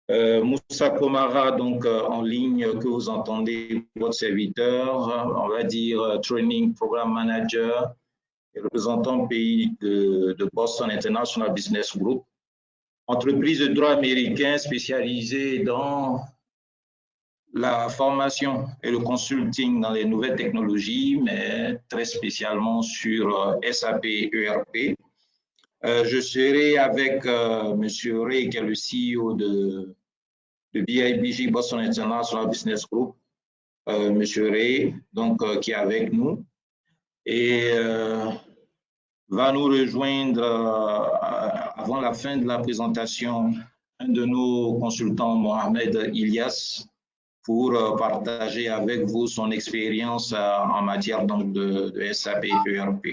Moussa Komara, donc en ligne, que vous entendez, votre serviteur, on va dire Training Program Manager et représentant pays de Boston International Business Group, entreprise de droit américain spécialisée dans la formation et le consulting dans les nouvelles technologies, mais très spécialement sur SAP ERP. Je serai avec M. Ray, qui est le CEO de BIBG, Boston International Business Group, M. Ray, donc, qui est avec nous, et va nous rejoindre avant la fin de la présentation un de nos consultants, Mohamed Ilyas, pour partager avec vous son expérience en matière donc, de SAP ERP.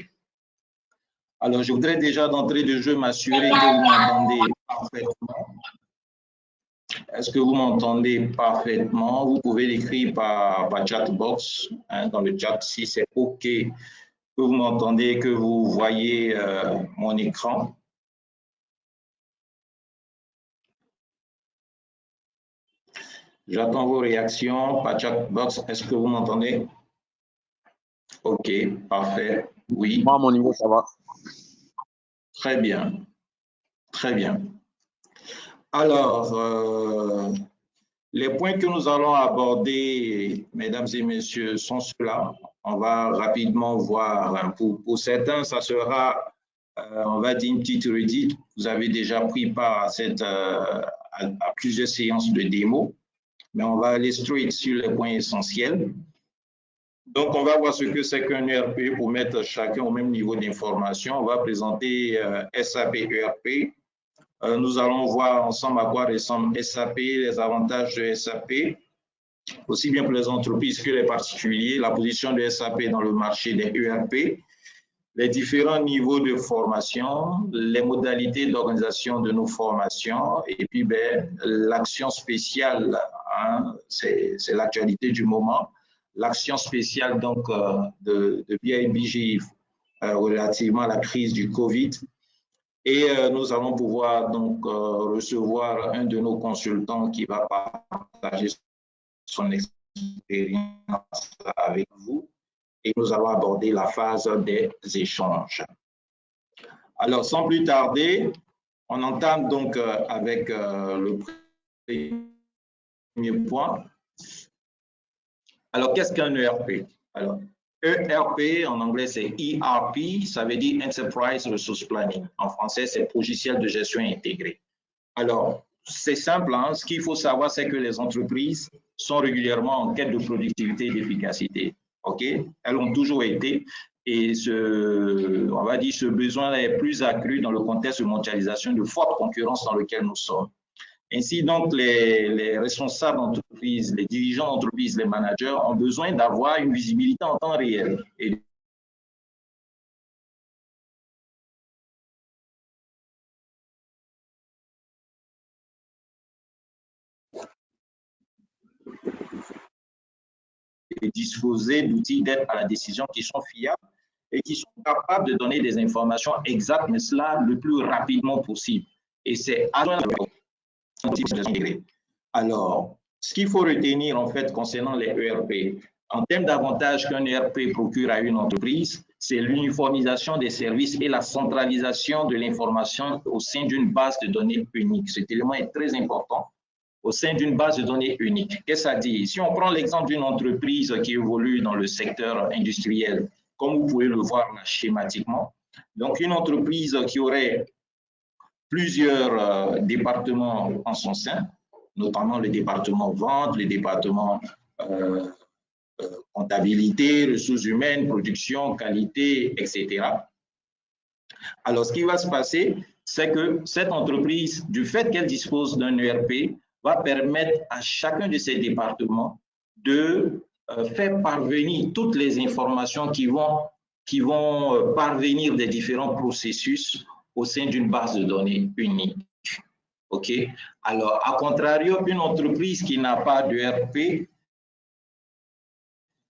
Alors, je voudrais déjà d'entrée de jeu m'assurer que vous m'entendez parfaitement. Est-ce que vous m'entendez parfaitement? Vous pouvez l'écrire par chatbox, hein, dans le chat, si c'est OK, que vous m'entendez, que vous voyez mon écran. J'attends vos réactions par chatbox. Est-ce que vous m'entendez? OK, parfait. Oui. Moi, à mon niveau, ça va. Très bien. Très bien. Alors, les points que nous allons aborder, mesdames et messieurs, sont ceux-là. On va rapidement voir. Pour certains, ça sera, on va dire, une petite redite. Vous avez déjà pris part à plusieurs séances de démo, mais on va aller straight sur les points essentiels. Donc, on va voir ce que c'est qu'un ERP pour mettre chacun au même niveau d'information. On va présenter SAP ERP. Nous allons voir ensemble à quoi ressemble SAP, les avantages de SAP, aussi bien pour les entreprises que les particuliers, la position de SAP dans le marché des ERP, les différents niveaux de formation, les modalités d'organisation de nos formations, et puis l'action spéciale, hein, c'est l'actualité du moment, l'action spéciale donc de BIBG relativement à la crise du Covid. Et nous allons pouvoir donc recevoir un de nos consultants qui va partager son expérience avec vous. Et nous allons aborder la phase des échanges. Alors, sans plus tarder, on entame donc avec le premier point. Alors, qu'est-ce qu'un ERP? Alors, ERP, en anglais, c'est ERP, ça veut dire Enterprise Resource Planning. En français, c'est logiciel de gestion intégré. Alors, c'est simple, hein? Ce qu'il faut savoir, c'est que les entreprises sont régulièrement en quête de productivité et d'efficacité. OK? Elles ont toujours été, et on va dire, ce besoin est plus accru dans le contexte de mondialisation, de forte concurrence dans lequel nous sommes. Ainsi, donc, les responsables d'entreprise, les dirigeants d'entreprise, les managers ont besoin d'avoir une visibilité en temps réel. Et disposer d'outils d'aide à la décision qui sont fiables et qui sont capables de donner des informations exactes, mais cela le plus rapidement possible. Et c'est à alors, ce qu'il faut retenir en fait concernant les ERP, en termes d'avantages qu'un ERP procure à une entreprise, c'est l'uniformisation des services et la centralisation de l'information au sein d'une base de données unique. Cet élément est très important. Au sein d'une base de données unique. Qu'est-ce que ça dit? Si on prend l'exemple d'une entreprise qui évolue dans le secteur industriel, comme vous pouvez le voir là, schématiquement, donc une entreprise qui aurait plusieurs départements en son sein, notamment le département vente, le département comptabilité, ressources humaines, production, qualité, etc. Alors, ce qui va se passer, c'est que cette entreprise, du fait qu'elle dispose d'un ERP, va permettre à chacun de ces départements de faire parvenir toutes les informations qui vont parvenir des différents processus au sein d'une base de données unique. OK? Alors, à contrario, une entreprise qui n'a pas d'ERP,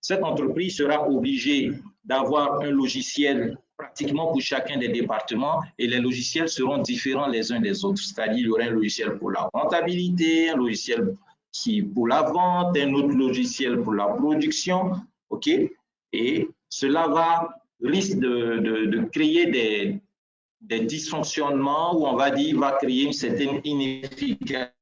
cette entreprise sera obligée d'avoir un logiciel pratiquement pour chacun des départements et les logiciels seront différents les uns des autres. C'est-à-dire, il y aura un logiciel pour la comptabilité, un logiciel pour la vente, un autre logiciel pour la production, OK? Et cela risque de créer des dysfonctionnements où on va dire va créer une certaine inefficacité.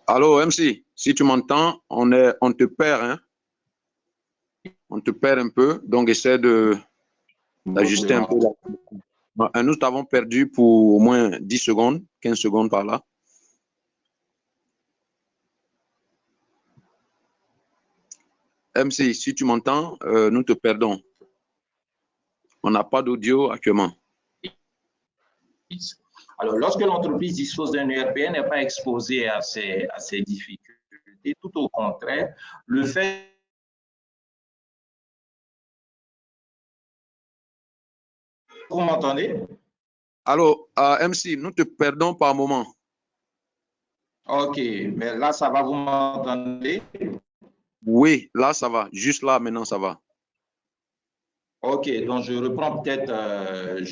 Allô, MC, si tu m'entends, on te perd, hein? On te perd un peu, donc essaie d'ajuster un peu. Nous t'avons perdu pour au moins 10 secondes, 15 secondes par là. MC, si tu m'entends, nous te perdons. On n'a pas d'audio actuellement. Alors, lorsque l'entreprise dispose d'un ERP, elle n'est pas exposée à ces difficultés. Tout au contraire, le fait... Vous m'entendez? Allô, MC, nous te perdons par moment. OK, mais là, ça va, vous m'entendez? Oui, là, ça va. Juste là, maintenant, ça va. OK, donc je reprends peut-être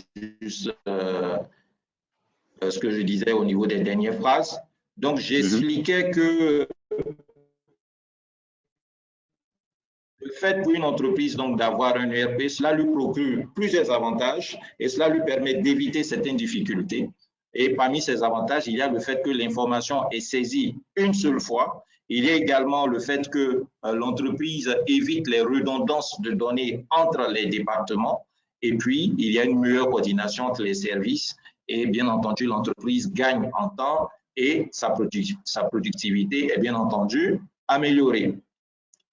juste ce que je disais au niveau des dernières phrases. Donc, j'expliquais que le fait pour une entreprise d'avoir un ERP, cela lui procure plusieurs avantages et cela lui permet d'éviter certaines difficultés. Et parmi ces avantages, il y a le fait que l'information est saisie une seule fois. Il y a également le fait que l'entreprise évite les redondances de données entre les départements. Et puis, il y a une meilleure coordination entre les services. Et bien entendu, l'entreprise gagne en temps et sa productivité est bien entendu améliorée.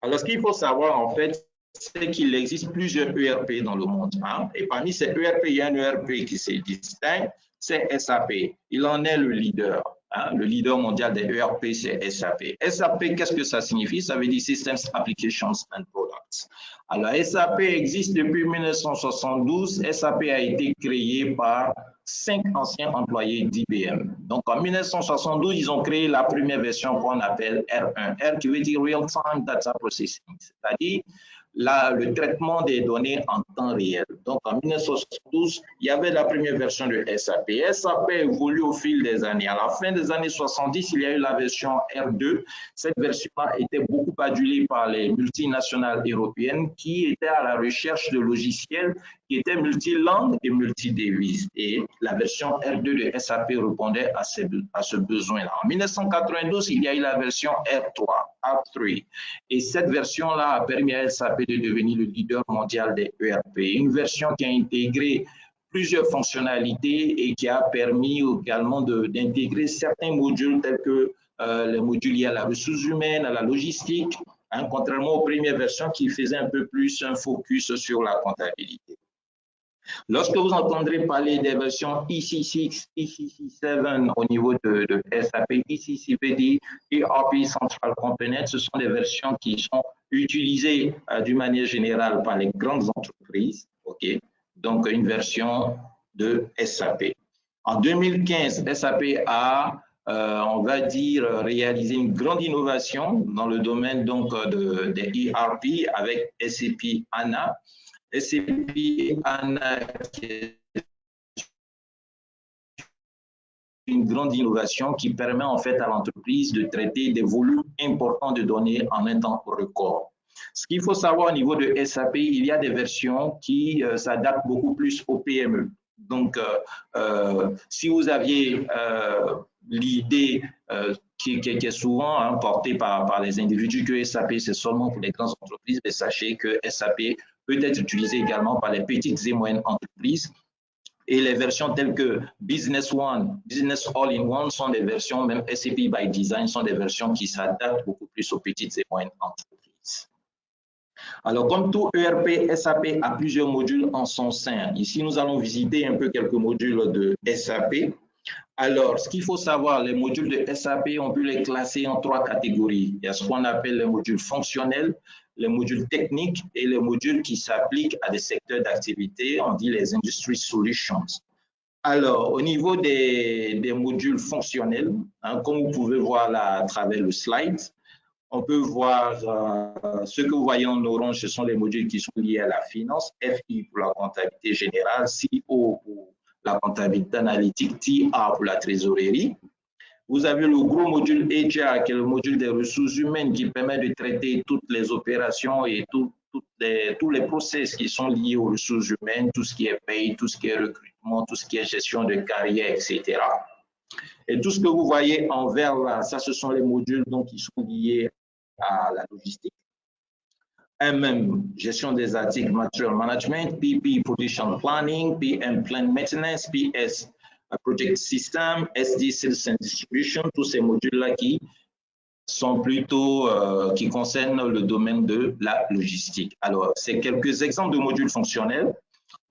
Alors, ce qu'il faut savoir, en fait, c'est qu'il existe plusieurs ERP dans le monde. Hein? Et parmi ces ERP, il y a un ERP qui se distingue, c'est SAP. Il en est le leader. Hein? Le leader mondial des ERP, c'est SAP. SAP, qu'est-ce que ça signifie? Ça veut dire Systems, Applications and Products. Alors, SAP existe depuis 1972. SAP a été créé par 5 anciens employés d'IBM. Donc, en 1972, ils ont créé la première version qu'on appelle R1. R qui veut dire Real Time Data Processing, c'est-à-dire le traitement des données en temps réel. Donc, en 1972, il y avait la première version de SAP. SAP évolue au fil des années. À la fin des années 70, il y a eu la version R2. Cette version-là était beaucoup adulée par les multinationales européennes qui étaient à la recherche de logiciels qui étaient multilangues et multidevises. Et la version R2 de SAP répondait à ce besoin-là. En 1992, il y a eu la version R3, R3. Et cette version-là a permis à SAP de devenir le leader mondial des ERP. Une version qui a intégré plusieurs fonctionnalités et qui a permis également d'intégrer certains modules tels que les modules liés à la ressource humaine, à la logistique, hein, contrairement aux premières versions qui faisaient un peu plus un focus sur la comptabilité. Lorsque vous entendrez parler des versions ECC6, ECC7 au niveau de SAP, ECC ERP Central Component, ce sont des versions qui sont utilisées d'une manière générale par les grandes entreprises. Okay? Donc, une version de SAP. En 2015, SAP a, on va dire, réalisé une grande innovation dans le domaine des ERP avec SAP HANA. SAP HANA qui est une grande innovation qui permet en fait à l'entreprise de traiter des volumes importants de données en un temps record. Ce qu'il faut savoir au niveau de SAP, il y a des versions qui s'adaptent beaucoup plus aux PME. Donc, si vous aviez l'idée qui est souvent portée par les individus que SAP, c'est seulement pour les grandes entreprises, mais sachez que SAP peut être utilisé également par les petites et moyennes entreprises. Et les versions telles que Business One, Business All-in-One sont des versions, même SAP by Design, sont des versions qui s'adaptent beaucoup plus aux petites et moyennes entreprises. Alors, comme tout ERP, SAP a plusieurs modules en son sein. Ici, nous allons visiter un peu quelques modules de SAP. Alors, ce qu'il faut savoir, les modules de SAP, on peut les classer en 3 catégories. Il y a ce qu'on appelle les modules fonctionnels, les modules techniques et les modules qui s'appliquent à des secteurs d'activité, on dit les Industry Solutions. Alors, au niveau des modules fonctionnels, hein, comme vous pouvez voir là à travers le slide, on peut voir ce que vous voyez en orange, ce sont les modules qui sont liés à la finance, FI pour la comptabilité générale, CO pour la comptabilité analytique, TA pour la trésorerie. Vous avez le gros module HR, qui est le module des ressources humaines, qui permet de traiter toutes les opérations et tous les process qui sont liés aux ressources humaines, tout ce qui est paye, tout ce qui est recrutement, tout ce qui est gestion de carrière, etc. Et tout ce que vous voyez en vert là, ça, ce sont les modules donc, qui sont liés à la logistique. MM, gestion des articles, material management, PP, production planning, PM, plant maintenance, PS, project system, SD, sales and distribution, tous ces modules-là qui sont plutôt, qui concernent le domaine de la logistique. Alors, c'est quelques exemples de modules fonctionnels.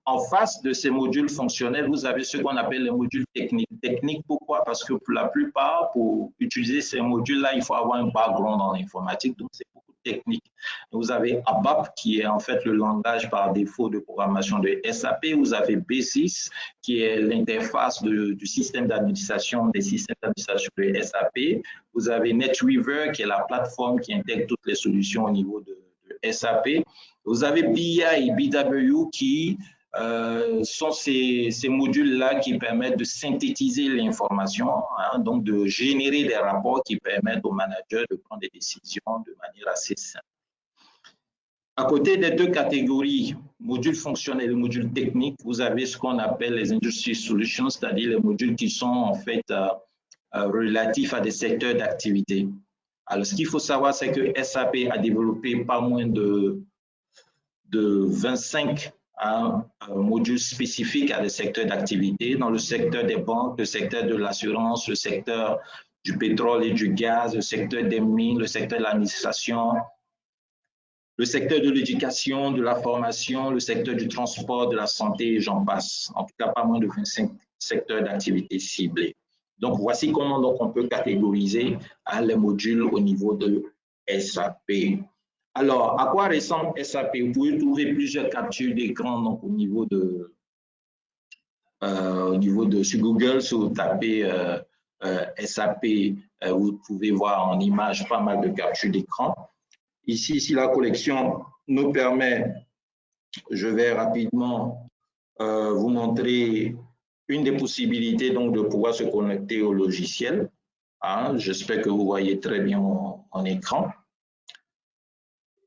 En face de ces modules fonctionnels, vous avez ce qu'on appelle les modules techniques. Techniques, pourquoi? Parce que pour la plupart, pour utiliser ces modules-là, il faut avoir un background en informatique, donc c'est beaucoup de technique. Vous avez ABAP, qui est en fait le langage par défaut de programmation de SAP. Vous avez B6, qui est l'interface du système d'administration, des systèmes d'administration de SAP. Vous avez NetWeaver, qui est la plateforme qui intègre toutes les solutions au niveau de SAP. Vous avez BI et BW qui sont ces modules-là qui permettent de synthétiser l'information, hein, donc de générer des rapports qui permettent aux managers de prendre des décisions de manière assez simple. À côté des deux catégories, modules fonctionnels et modules techniques, vous avez ce qu'on appelle les Industry Solutions, c'est-à-dire les modules qui sont en fait relatifs à des secteurs d'activité. Alors, ce qu'il faut savoir, c'est que SAP a développé pas moins de 25 modules spécifiques à des secteurs d'activité, dans le secteur des banques, le secteur de l'assurance, le secteur du pétrole et du gaz, le secteur des mines, le secteur de l'administration, le secteur de l'éducation, de la formation, le secteur du transport, de la santé, et j'en passe. En tout cas, pas moins de 25 secteurs d'activité ciblés. Donc, voici comment donc, on peut catégoriser les modules au niveau de SAP. Alors, à quoi ressemble SAP? Vous pouvez trouver plusieurs captures d'écran au niveau de sur Google, si vous tapez SAP, vous pouvez voir en image pas mal de captures d'écran. Ici, si la collection nous permet, je vais rapidement vous montrer une des possibilités donc, de pouvoir se connecter au logiciel. Hein, j'espère que vous voyez très bien mon écran.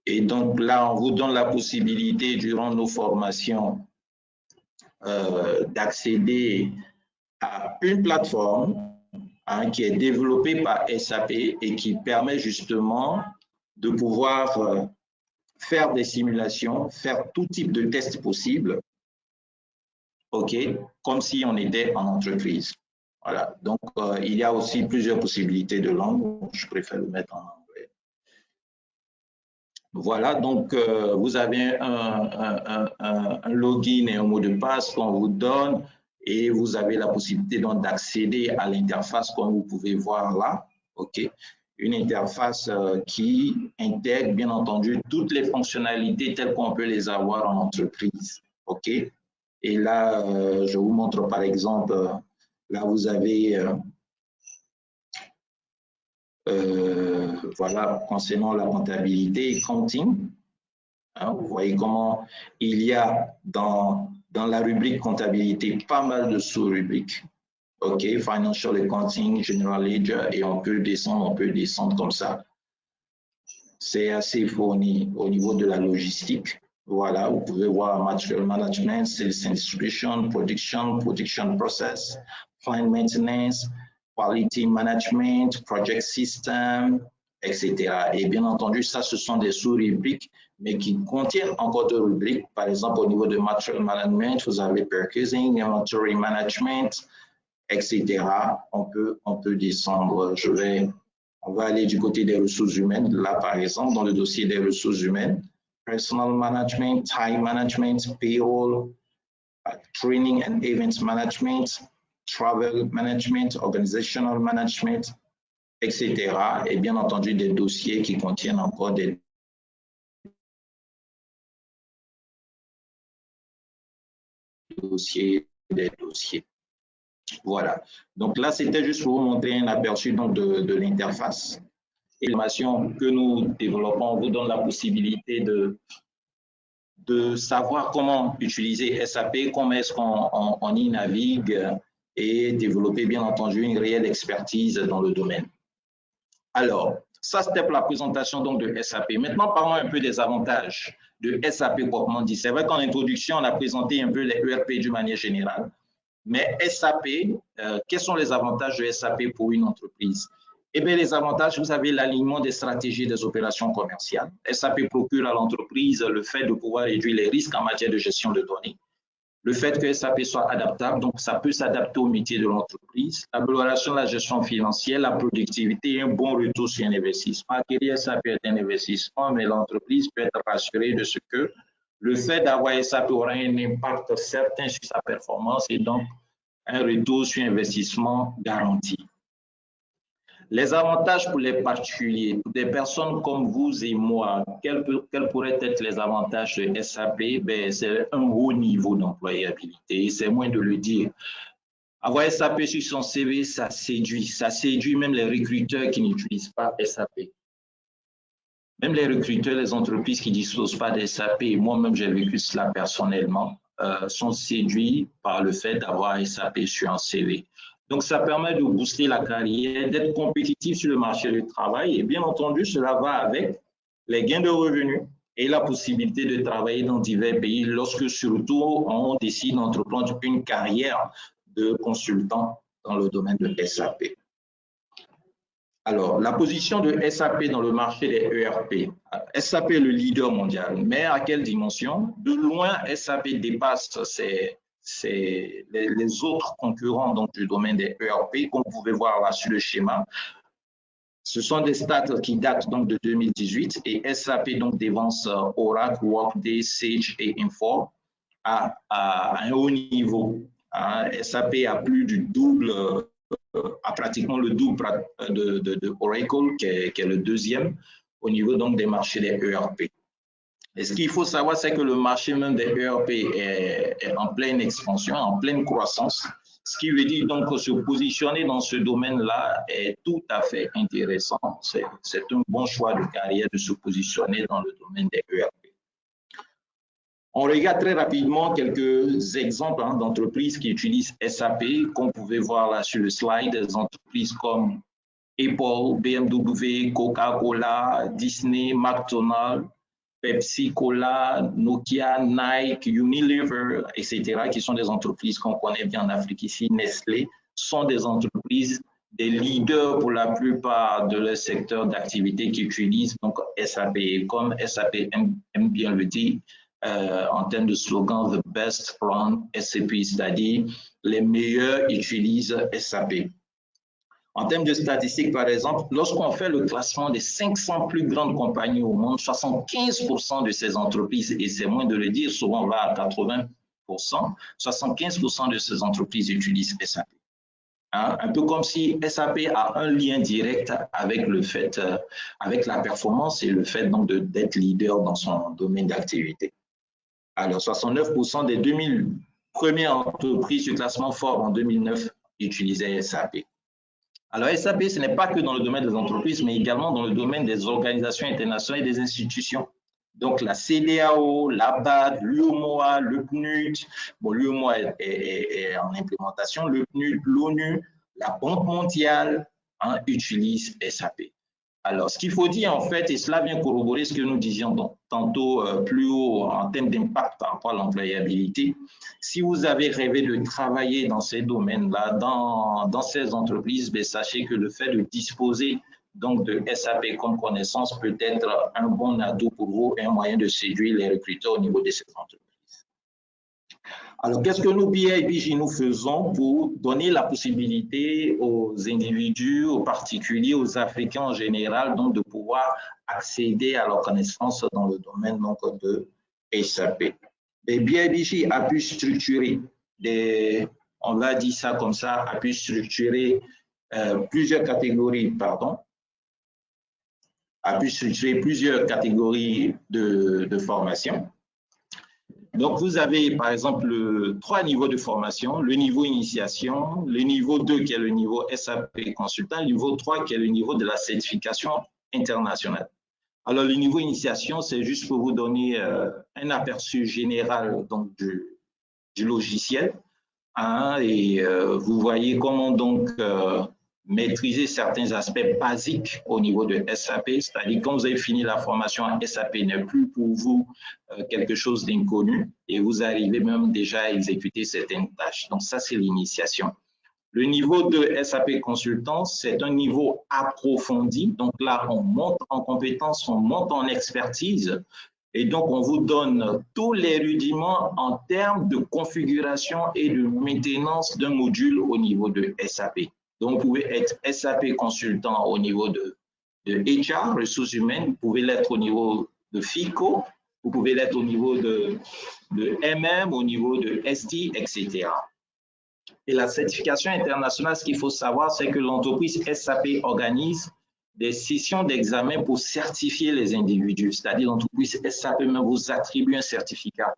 Et donc là, on vous donne la possibilité durant nos formations d'accéder à une plateforme hein, qui est développée par SAP et qui permet justement de pouvoir faire des simulations, faire tout type de tests possibles, ok, comme si on était en entreprise. Voilà, donc il y a aussi plusieurs possibilités de langue, je préfère le mettre en anglais. Voilà, donc vous avez un login et un mot de passe qu'on vous donne et vous avez la possibilité donc d'accéder à l'interface comme vous pouvez voir là, ok. Une interface qui intègre bien entendu toutes les fonctionnalités telles qu'on peut les avoir en entreprise, ok. Et là, je vous montre par exemple, là vous avez voilà, concernant la comptabilité et accounting, hein, vous voyez comment il y a dans la rubrique comptabilité pas mal de sous-rubriques. OK, financial accounting, general ledger, et on peut descendre comme ça. C'est assez fourni au niveau de la logistique. Voilà, vous pouvez voir material management, sales and distribution, production process, plant maintenance, quality management, project system, etc. Et bien entendu, ça, ce sont des sous-rubriques, mais qui contiennent encore de rubriques. Par exemple, au niveau de material management, vous avez purchasing, inventory management, etc. On peut descendre. On va aller du côté des ressources humaines. Là, par exemple, dans le dossier des ressources humaines, personal management, time management, payroll, training and events management, travel management, organizational management, etc. Et bien entendu, des dossiers qui contiennent encore des dossiers, des dossiers. Voilà. Donc là, c'était juste pour vous montrer un aperçu donc, de l'interface. Et l'information que nous développons vous donne la possibilité de savoir comment utiliser SAP, comment est-ce qu'on y navigue et développer bien entendu une réelle expertise dans le domaine. Alors, ça c'était pour la présentation donc de SAP. Maintenant, parlons un peu des avantages de SAP proprement dit. C'est vrai qu'en introduction, on a présenté un peu les ERP d'une manière générale, mais SAP, quels sont les avantages de SAP pour une entreprise? Eh bien, les avantages, vous avez l'alignement des stratégies des opérations commerciales. SAP procure à l'entreprise le fait de pouvoir réduire les risques en matière de gestion de données. Le fait que SAP soit adaptable, donc ça peut s'adapter au métier de l'entreprise. L'amélioration de la gestion financière, la productivité et un bon retour sur un investissement. Acquérir SAP est un investissement, mais l'entreprise peut être rassurée de ce que le fait d'avoir SAP aura un impact certain sur sa performance et donc un retour sur investissement garanti. Les avantages pour les particuliers, pour des personnes comme vous et moi, quels pourraient être les avantages de SAP? C'est un haut niveau d'employabilité, c'est moins de le dire. Avoir SAP sur son CV, ça séduit même les recruteurs qui n'utilisent pas SAP. Même les recruteurs, les entreprises qui ne disposent pas de SAP, moi-même j'ai vécu cela personnellement, sont séduits par le fait d'avoir SAP sur un CV. Donc, ça permet de booster la carrière, d'être compétitif sur le marché du travail et bien entendu, cela va avec les gains de revenus et la possibilité de travailler dans divers pays lorsque surtout on décide d'entreprendre une carrière de consultant dans le domaine de SAP. Alors, la position de SAP dans le marché des ERP. SAP est le leader mondial, mais à quelle dimension? De loin, SAP dépasse les autres concurrents donc, du domaine des ERP, comme vous pouvez voir là sur le schéma. Ce sont des stats qui datent donc de 2018 et SAP donc devance Oracle, Workday, Sage et Infor à un haut niveau. SAP a plus du double, a pratiquement le double de Oracle, qui est le deuxième au niveau donc des marchés des ERP. Et ce qu'il faut savoir, c'est que le marché même des ERP est en pleine expansion, en pleine croissance, ce qui veut dire donc que se positionner dans ce domaine-là est tout à fait intéressant. C'est un bon choix de carrière de se positionner dans le domaine des ERP. On regarde très rapidement quelques exemples d'entreprises qui utilisent SAP, comme vous pouvez voir là sur le slide, des entreprises comme Apple, BMW, Coca-Cola, Disney, McDonald's, Pepsi, Cola, Nokia, Nike, Unilever, etc., qui sont des entreprises qu'on connaît bien en Afrique ici, Nestlé, sont des entreprises, des leaders pour la plupart de leur secteur d'activité qui utilisent donc SAP. Comme SAP aime bien le dire, en termes de slogan, the best from SAP, c'est-à-dire les meilleurs utilisent SAP. En termes de statistiques, par exemple, lorsqu'on fait le classement des 500 plus grandes compagnies au monde, 75% de ces entreprises, et c'est moins de le dire, souvent on va à 80%, 75% de ces entreprises utilisent SAP. Un peu comme si SAP a un lien direct avec le fait, avec la performance et le fait donc d'être leader dans son domaine d'activité. Alors, 69% des 2000 premières entreprises du classement Forbes en 2009 utilisaient SAP. Alors, SAP, ce n'est pas que dans le domaine des entreprises, mais également dans le domaine des organisations internationales et des institutions. Donc, la CEDEAO, la BAD, l'UOMOA, le PNUD, bon, l'UOMOA est en implémentation, le PNUD, l'ONU, la Banque mondiale utilisent SAP. Alors, ce qu'il faut dire en fait, et cela vient corroborer ce que nous disions tantôt plus haut en termes d'impact par rapport à l'employabilité, si vous avez rêvé de travailler dans ces domaines-là, dans ces entreprises, sachez que le fait de disposer donc de SAP comme connaissance peut être un bon atout pour vous et un moyen de séduire les recruteurs au niveau de ces entreprises. Alors, qu'est-ce que nous, BIBJ, nous faisons pour donner la possibilité aux individus, aux particuliers, aux Africains en général, donc de pouvoir accéder à leur connaissance dans le domaine donc, de SAP. Et BIBJ a pu structurer on va dire ça comme ça, a pu structurer plusieurs catégories, de formation. Donc, vous avez, par exemple, 3 niveaux de formation, le niveau initiation, le niveau 2 qui est le niveau SAP consultant, le niveau 3 qui est le niveau de la certification internationale. Alors, le niveau initiation, c'est juste pour vous donner un aperçu général donc, du logiciel. Hein, et vous voyez comment donc maîtriser certains aspects basiques au niveau de SAP, c'est-à-dire quand vous avez fini la formation SAP n'est plus pour vous quelque chose d'inconnu et vous arrivez même déjà à exécuter certaines tâches. Donc ça, c'est l'initiation. Le niveau de SAP consultant, c'est un niveau approfondi. Donc là, on monte en compétences, on monte en expertise. Et donc, on vous donne tous les rudiments en termes de configuration et de maintenance d'un module au niveau de SAP. Donc, vous pouvez être SAP consultant au niveau de HR, ressources humaines, vous pouvez l'être au niveau de FICO, vous pouvez l'être au niveau de MM, au niveau de SD, etc. Et la certification internationale, ce qu'il faut savoir, c'est que l'entreprise SAP organise des sessions d'examen pour certifier les individus. C'est-à-dire l'entreprise SAP même vous attribue un certificat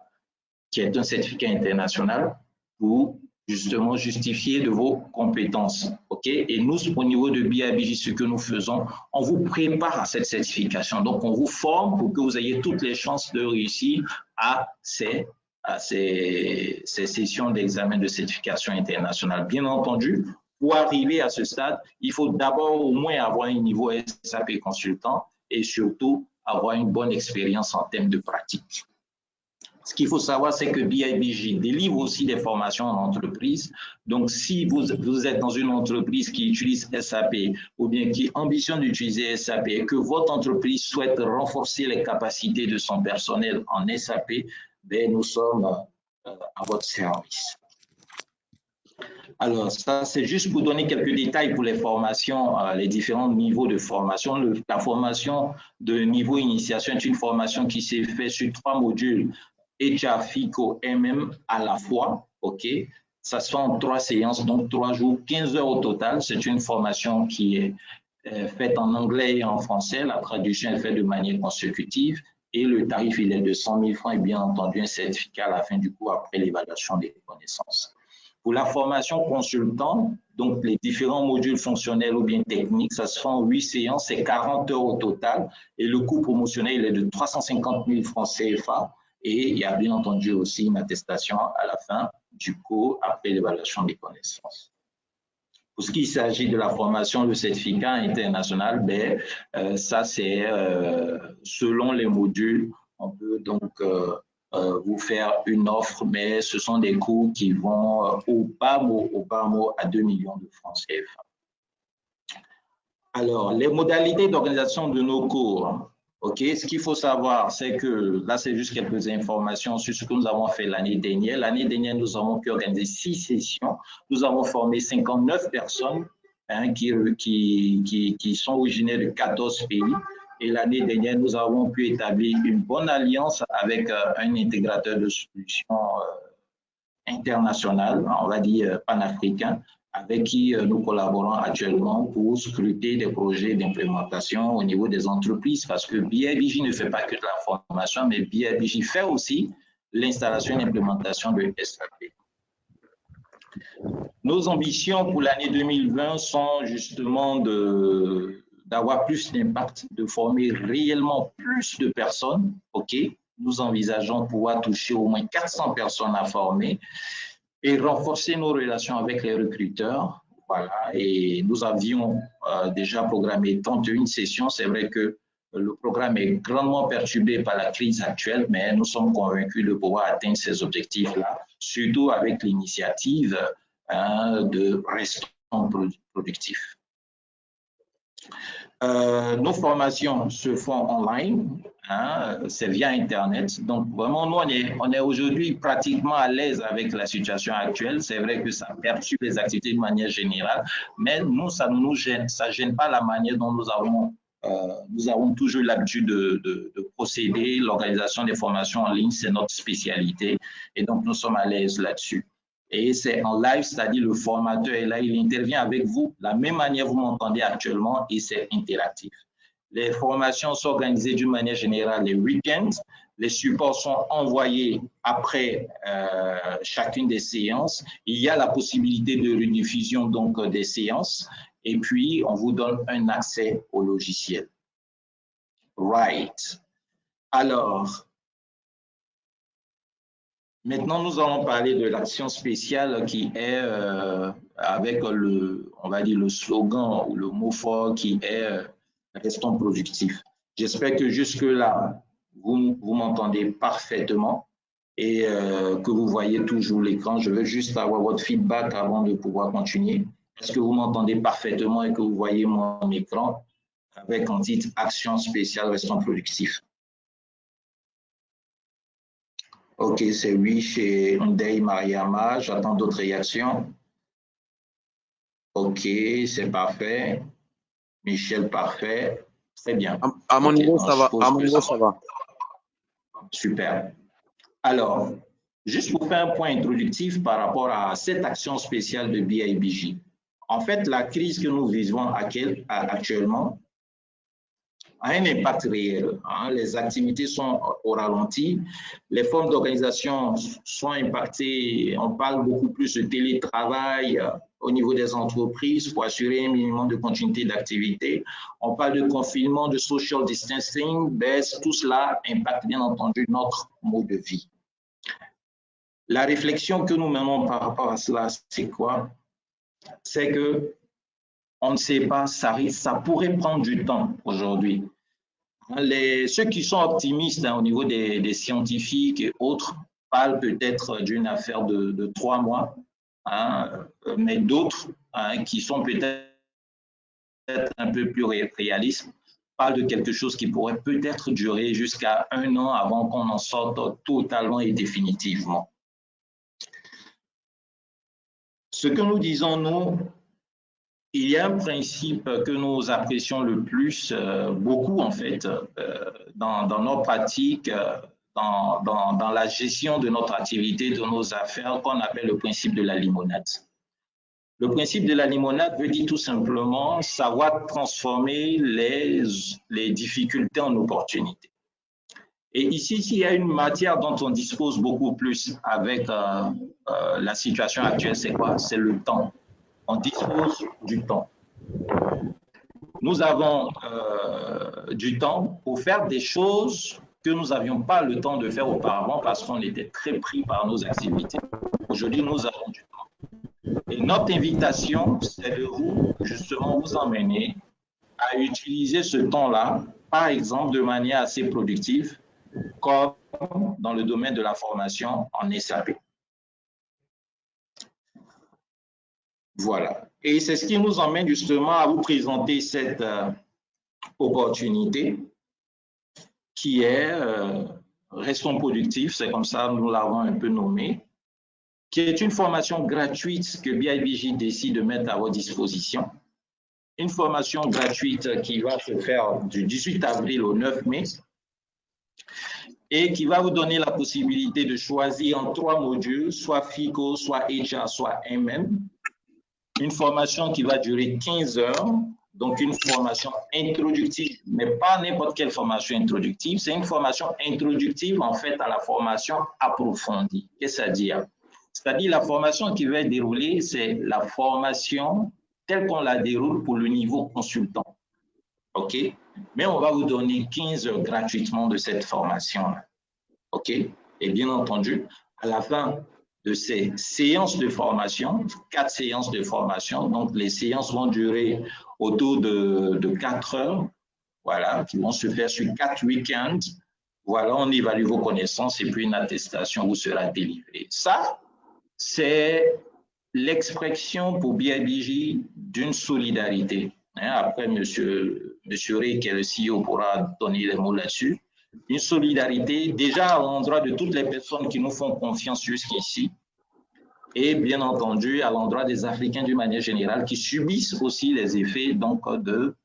qui est un certificat international pour justement justifier de vos compétences. Okay? Et nous, au niveau de BIBJ, ce que nous faisons, on vous prépare à cette certification. Donc, on vous forme pour que vous ayez toutes les chances de réussir à ces sessions d'examen de certification internationale. Bien entendu, pour arriver à ce stade, il faut d'abord au moins avoir un niveau SAP consultant et surtout avoir une bonne expérience en termes de pratique. Ce qu'il faut savoir, c'est que BIBJ délivre aussi des formations en entreprise. Donc, si vous êtes dans une entreprise qui utilise SAP ou bien qui ambitionne d'utiliser SAP et que votre entreprise souhaite renforcer les capacités de son personnel en SAP, ben, nous sommes à votre service. Alors, ça, c'est juste pour donner quelques détails pour les formations, les différents niveaux de formation. La formation de niveau initiation est une formation qui s'est faite sur 3 modules, HR, FICO, MM à la fois. OK? Ça se fait en 3 séances, donc 3 jours, 15 heures au total. C'est une formation qui est faite en anglais et en français. La traduction est faite de manière consécutive. Et le tarif, il est de 100 000 francs et bien entendu un certificat à la fin du cours après l'évaluation des connaissances. Pour la formation consultant, donc les différents modules fonctionnels ou bien techniques, ça se fait en 8 séances, c'est 40 heures au total. Et le coût promotionnel il est de 350 000 francs CFA. Et il y a bien entendu aussi une attestation à la fin du cours après l'évaluation des connaissances. Pour ce qui s'agit de la formation, le certificat international, ben, ça c'est selon les modules, on peut donc vous faire une offre, mais ce sont des coûts qui vont au bas mot à 2 millions de francs CFA. Alors, les modalités d'organisation de nos cours. OK, ce qu'il faut savoir, c'est que là, c'est juste quelques informations sur ce que nous avons fait l'année dernière. L'année dernière, nous avons pu organiser 6 sessions. Nous avons formé 59 personnes hein, qui sont originaires de 14 pays. Et l'année dernière, nous avons pu établir une bonne alliance avec un intégrateur de solutions internationales, on va dire panafricain, avec qui nous collaborons actuellement pour scruter des projets d'implémentation au niveau des entreprises, parce que BIBJ ne fait pas que de la formation, mais BIBJ fait aussi l'installation et l'implémentation de SAP. Nos ambitions pour l'année 2020 sont justement d'avoir plus d'impact, de former réellement plus de personnes. OK, nous envisageons de pouvoir toucher au moins 400 personnes à former et renforcer nos relations avec les recruteurs. Voilà, et nous avions déjà programmé 31 sessions. C'est vrai que le programme est grandement perturbé par la crise actuelle, mais nous sommes convaincus de pouvoir atteindre ces objectifs-là, surtout avec l'initiative de restons productifs. Nos formations se font online, hein, c'est via Internet. Donc, vraiment, nous, on est aujourd'hui pratiquement à l'aise avec la situation actuelle. C'est vrai que ça perturbe les activités de manière générale, mais nous, ça ne nous gêne. Ça ne gêne pas la manière dont nous avons toujours l'habitude de procéder. L'organisation des formations en ligne, c'est notre spécialité. Et donc, nous sommes à l'aise là-dessus. Et c'est en live, c'est-à-dire le formateur est là, il intervient avec vous, de la même manière vous m'entendez actuellement, et c'est interactif. Les formations sont organisées d'une manière générale les week-ends, Les supports sont envoyés après chacune des séances. Il y a la possibilité de rediffusion donc des séances. Et puis, on vous donne un accès au logiciel. Right. Alors, maintenant, nous allons parler de l'action spéciale qui est avec on va dire le slogan ou le mot fort qui est restons productifs. J'espère que jusque-là, vous m'entendez parfaitement et que vous voyez toujours l'écran. Je veux juste avoir votre feedback avant de pouvoir continuer. Est-ce que vous m'entendez parfaitement et que vous voyez mon écran avec un titre action spéciale restons productifs? Ok, c'est oui chez Ndei Mariama. J'attends d'autres réactions. Ok, c'est parfait. Michel, parfait. Très bien. À mon niveau, ça va. À mon niveau, ça va. Super. Alors, juste pour faire un point introductif par rapport à cette action spéciale de BIBJ. En fait, la crise que nous vivons actuellement a un impact réel. Les activités sont au ralenti, les formes d'organisation sont impactées. On parle beaucoup plus de télétravail au niveau des entreprises pour assurer un minimum de continuité d'activité. On parle de confinement, de social distancing, baisse, tout cela impacte bien entendu notre mode de vie. La réflexion que nous menons par rapport à cela, c'est quoi? C'est que on ne sait pas, ça pourrait prendre du temps aujourd'hui. Ceux qui sont optimistes au niveau des scientifiques et autres parlent peut-être d'une affaire de 3 mois, mais d'autres qui sont peut-être un peu plus réalistes parlent de quelque chose qui pourrait peut-être durer jusqu'à 1 an avant qu'on en sorte totalement et définitivement. Ce que nous disons, nous, il y a un principe que nous apprécions le plus, beaucoup en fait, dans nos pratiques, dans la gestion de notre activité, de nos affaires, qu'on appelle le principe de la limonade. Le principe de la limonade veut dire tout simplement savoir transformer les difficultés en opportunités. Et ici, s'il y a une matière dont on dispose beaucoup plus avec la situation actuelle, c'est quoi? C'est le temps. On dispose du temps. Nous avons du temps pour faire des choses que nous n'avions pas le temps de faire auparavant parce qu'on était très pris par nos activités. Aujourd'hui, nous avons du temps. Et notre invitation, c'est de justement vous emmener à utiliser ce temps-là, par exemple, de manière assez productive, comme dans le domaine de la formation en SAP. Voilà. Et c'est ce qui nous emmène justement à vous présenter cette opportunité qui est Restons productifs, c'est comme ça nous l'avons un peu nommé, qui est une formation gratuite que BIBJ décide de mettre à votre disposition. Une formation gratuite qui va se faire du 18 avril au 9 mai et qui va vous donner la possibilité de choisir en 3 modules, soit FICO, soit HR, soit MM. Une formation qui va durer 15 heures, donc une formation introductive, mais pas n'importe quelle formation introductive, c'est une formation introductive en fait à la formation approfondie. Qu'est-ce que ça veut dire? C'est-à-dire la formation qui va être déroulée, c'est la formation telle qu'on la déroule pour le niveau consultant. OK? Mais on va vous donner 15 heures gratuitement de cette formation-là. OK? Et bien entendu, à la fin de ces séances de formation, 4 séances de formation, donc les séances vont durer autour de 4 heures, voilà, qui vont se faire sur 4 week-ends. Voilà, on évalue vos connaissances et puis une attestation vous sera délivrée. Ça, c'est l'expression pour BIBJ d'une solidarité. Après, monsieur Ray, qui est le CEO, pourra donner les mots là-dessus. Une solidarité déjà à l'endroit de toutes les personnes qui nous font confiance jusqu'ici et bien entendu à l'endroit des Africains d'une manière générale qui subissent aussi les effets donc, de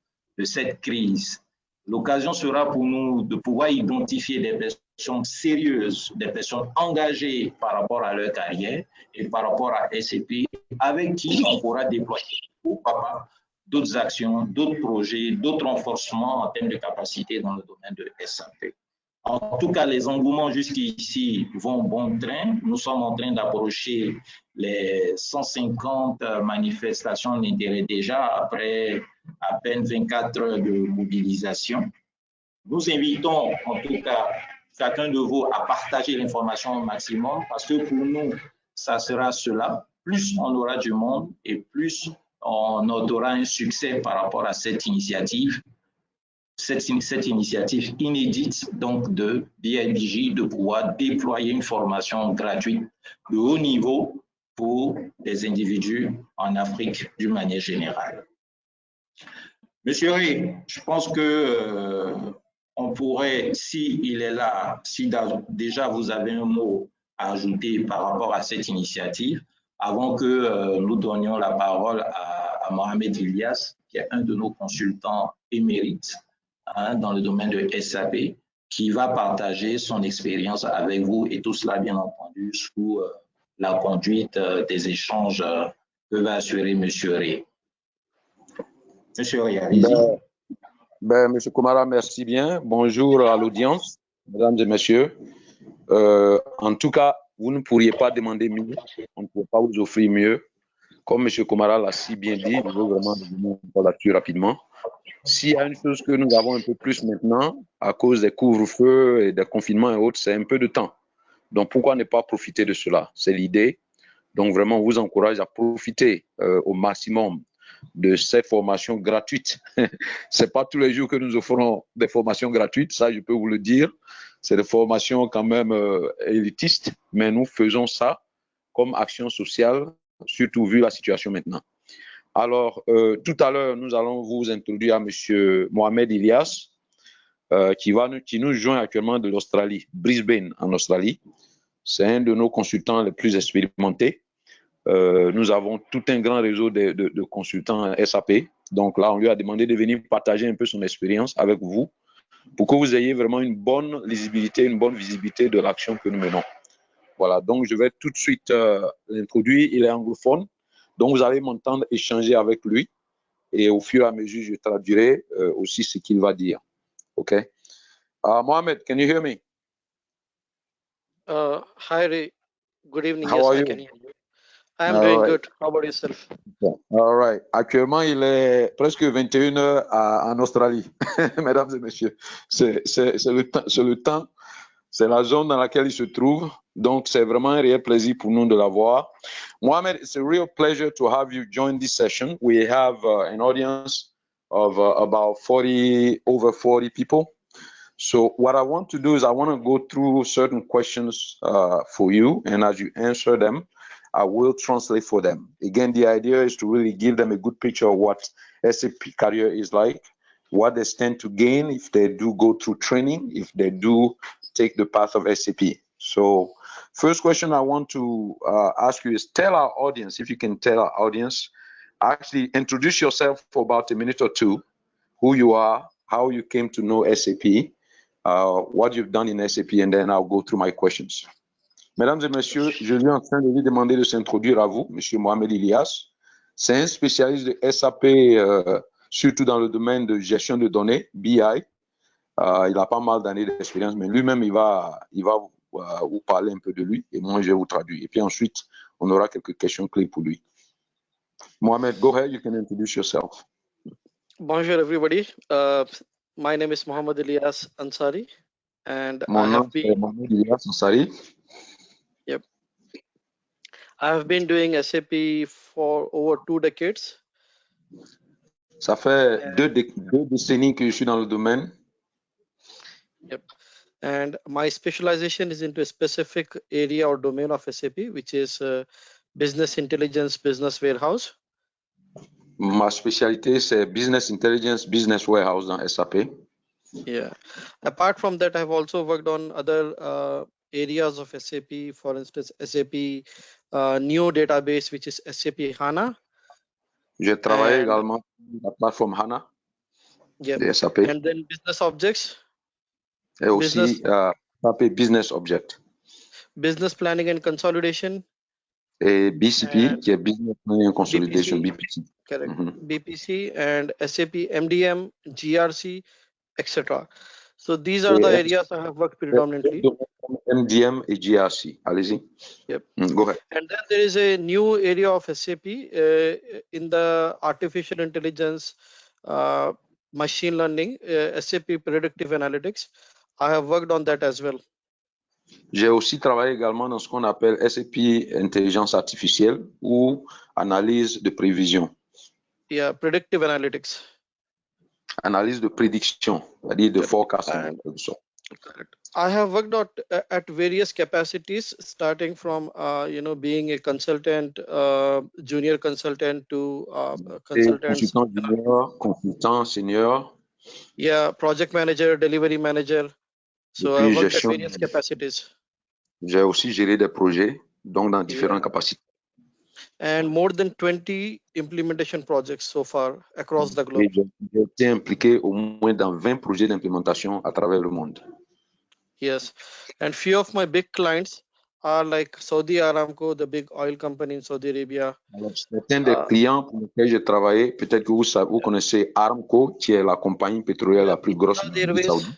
cette crise. L'occasion sera pour nous de pouvoir identifier des personnes sérieuses, des personnes engagées par rapport à leur carrière et par rapport à SCP avec qui on pourra déployer d'autres actions, d'autres projets, d'autres renforcements en termes de capacité dans le domaine de SAP. En tout cas, les engouements jusqu'ici vont bon train. Nous sommes en train d'approcher les 150 manifestations d'intérêt déjà après à peine 24 heures de mobilisation. Nous invitons en tout cas chacun de vous à partager l'information au maximum parce que pour nous, ça sera cela. Plus on aura du monde et plus on aura un succès par rapport à cette initiative. Cette initiative inédite donc de BIBJ de pouvoir déployer une formation gratuite de haut niveau pour des individus en Afrique d'une manière générale. Monsieur Ray, je pense que on pourrait, s'il est là, si déjà vous avez un mot à ajouter par rapport à cette initiative, avant que nous donnions la parole à Mohamed Ilyas, qui est un de nos consultants émérites dans le domaine de SAP, qui va partager son expérience avec vous et tout cela, bien entendu, sous la conduite des échanges que va assurer M. Ray. Monsieur Ray, allez-y. Monsieur Komara, merci bien. Bonjour à l'audience, mesdames et messieurs. En tout cas, vous ne pourriez pas demander mieux, on ne pourrait pas vous offrir mieux. Comme M. Komara l'a si bien dit, je veux vraiment revenir là-dessus rapidement. S'il y a une chose que nous avons un peu plus maintenant, à cause des couvre-feux et des confinements et autres, c'est un peu de temps. Donc, pourquoi ne pas profiter de cela? C'est l'idée. Donc, vraiment, on vous encourage à profiter au maximum de cette formation gratuite. C'est pas tous les jours que nous offrons des formations gratuites, ça, je peux vous le dire. C'est des formations quand même élitistes, mais nous faisons ça comme action sociale, surtout vu la situation maintenant. Alors, tout à l'heure, nous allons vous introduire à M. Mohamed Ilyas, qui nous joint actuellement de l'Australie, Brisbane en Australie. C'est un de nos consultants les plus expérimentés. Nous avons tout un grand réseau de consultants SAP. Donc là, on lui a demandé de venir partager un peu son expérience avec vous pour que vous ayez vraiment une bonne lisibilité, une bonne visibilité de l'action que nous menons. Voilà, donc je vais tout de suite l'introduire. Il est anglophone. Donc, vous allez m'entendre échanger avec lui et au fur et à mesure, je traduirai aussi ce qu'il va dire. OK? Mohamed, can you hear me? Hi, Ray. Good evening. How yes, are I you? can hear you. I'm doing good. How about yourself? All right. Actuellement, il est presque 21 heures en Australie, mesdames et messieurs. C'est le temps, c'est la zone dans laquelle il se trouve. Donc, c'est vraiment un réel plaisir pour nous de l'avoir. Mohamed, it's a real pleasure to have you join this session. We have an audience of about over 40 people. So what I want to do is I want to go through certain questions for you, and as you answer them, I will translate for them. Again, the idea is to really give them a good picture of what SAP career is like, what they stand to gain if they do go through training, if they do take the path of SAP. So first question I want to ask you is tell our audience, if you can tell our audience, actually introduce yourself for about a minute or two, who you are, how you came to know SAP, what you've done in SAP, and then I'll go through my questions. Mesdames et messieurs, je suis en train de lui demander de s'introduire à vous, Monsieur Mohamed Ilyas. C'est un spécialiste de SAP, surtout dans le domaine de gestion de données, BI. Il a pas mal d'années d'expérience, mais lui-même, il va vous parler un peu de lui, et moi, je vais vous traduire. Et puis ensuite, on aura quelques questions clés pour lui. Mohamed, go ahead, you can introduce yourself. Bonjour, everybody. My name is Mohamed Ilyas Ansari, and Mon nom est Mohamed Ilyas Ansari. Yep. I have been doing SAP for over 2 decades. Ça fait deux décennies que je suis dans le domaine. Yep. And my specialization is into a specific area or domain of SAP, which is business intelligence, business warehouse. Ma spécialité, c'est business intelligence, business warehouse dans SAP. Yeah. Apart from that, I've also worked on other areas of SAP, for instance, SAP new database, which is SAP HANA. J'ai travaillé également sur la plateforme HANA de SAP. And then business objects. Et aussi SAP Business Object. Business planning and consolidation. Et BCP, qui est Business Planning and Consolidation, BPC. Correct. BPC and SAP MDM, GRC, etc. So these are the areas I have worked predominantly. MDM et GRC. Allez-y. Yep. Go ahead. And then there is a new area of SAP in the artificial intelligence, machine learning, SAP predictive analytics. I have worked on that as well. J'ai aussi travaillé également dans ce qu'on appelle SAP intelligence artificielle ou analyse de prévision. Yeah, predictive analytics. Analyse de prédiction, c'est-à-dire de forecasting. Correct. I have worked at various capacities, starting from being a consultant, junior consultant to consultant. Consultant junior, consultant senior. Yeah, project manager, delivery manager. So I worked at various capacities. J'ai aussi géré des projets, donc dans différentes capacités. And more than 20 implementation projects so far across the globe. J'ai été impliqué au moins dans 20 projets d'implémentation à travers le monde. Yes, and few of my big clients are like Saudi Aramco, the big oil company in Saudi Arabia. Alors, certains des clients pour lesquels j'ai travaillé, peut-être que vous connaissez Aramco, qui est la compagnie pétrolière la plus grosse du Saoudi.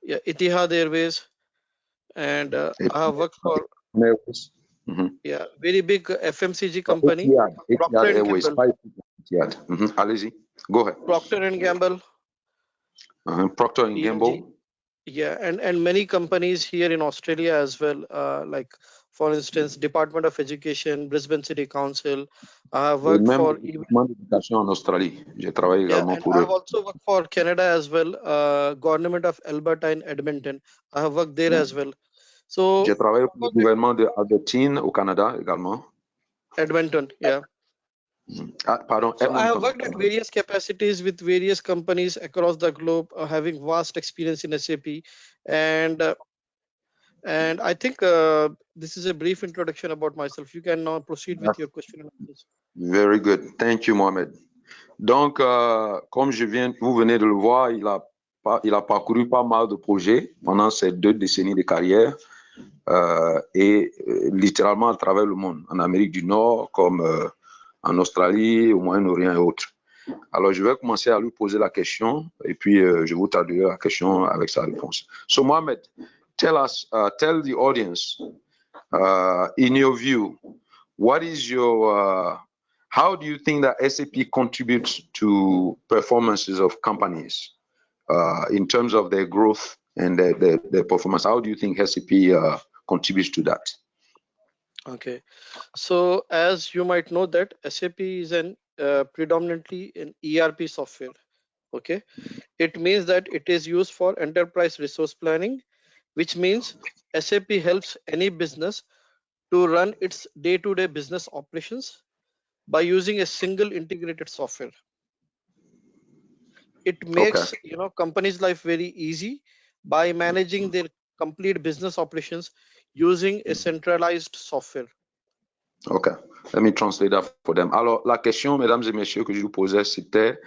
Yeah, Etihad Airways, and I have worked for yeah, very big FMCG company. Etihad Airways. Allez-y, go ahead. Procter and Gamble. Procter and Gamble. Yeah, and many companies here in Australia as well, like for instance, Department of Education, Brisbane City Council. I have worked for l'éducation en Australie. J'ai travaillé également pour eux. I eux. have also worked for Canada as well, Government of Alberta in Edmonton. I have worked there as well. So j'ai travaillé pour le gouvernement de Albertine au Canada également. Edmonton, yeah. Pardon, so I have worked at various capacities with various companies across the globe, having vast experience in SAP, and I think this is a brief introduction about myself. You can now proceed with your question and answers. Very good, thank you, Mohamed. Donc, comme vous venez de le voir, il a parcouru pas mal de projets pendant ces 2 décennies de carrière et littéralement à travers le monde, en Amérique du Nord, comme en Australie, au Moyen-Orient et autres. Alors, je vais commencer à lui poser la question et puis je vous traduirai la question avec sa réponse. So, Mohamed, tell the audience, in your view, what is your, how do you think that SAP contributes to performances of companies in terms of their growth and their performance? How do you think SAP contributes to that? Okay, so as you might know that SAP is predominantly an ERP software. Okay, it means that it is used for enterprise resource planning, which means SAP helps any business to run its day-to-day business operations by using a single integrated software. It makes companies' life very easy by managing their complete business operations using a centralized software. Okay, let me translate that for them. Alors, la question, mesdames et messieurs, que je vous posais, c'était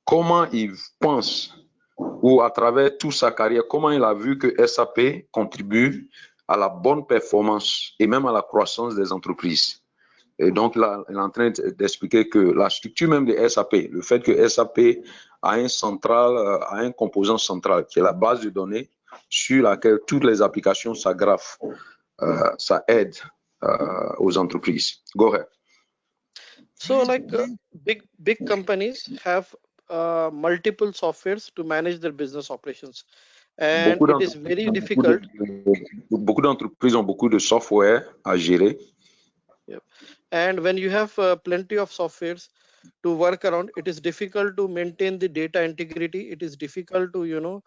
comment il pense, ou à travers toute sa carrière, comment il a vu que SAP contribue à la bonne performance et même à la croissance des entreprises. Et donc, là, il est en train d'expliquer que la structure même de SAP, le fait que SAP a un composant central qui est la base de données sur laquelle toutes les applications s'agrafent, ça aide aux entreprises. Go ahead. So, like big companies have multiple softwares to manage their business operations, and it is very difficult. Beaucoup d'entreprises ont beaucoup de software à gérer. Yep. And when you have plenty of softwares to work around, it is difficult to maintain the data integrity. It is difficult to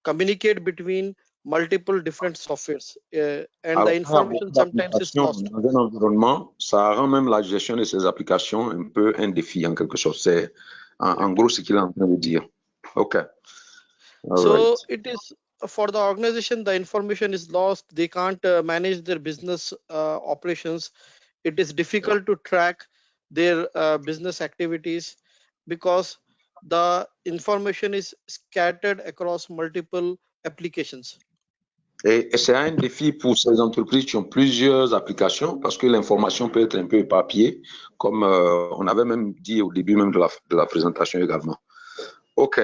communicate between multiple different softwares, and the information sometimes is lost. Dans un environnement, ça rend même la gestion de ces applications un peu un défi en quelque sorte. C'est en gros ce qu'il est en train de dire. Okay. So it is for the organization, the information is lost. They can't manage their business operations. It is difficult to track their business activities because the information is scattered across multiple applications. Et c'est un défi pour ces entreprises qui ont plusieurs applications parce que l'information peut être un peu éparpillée, comme on avait même dit au début même de la présentation également. OK.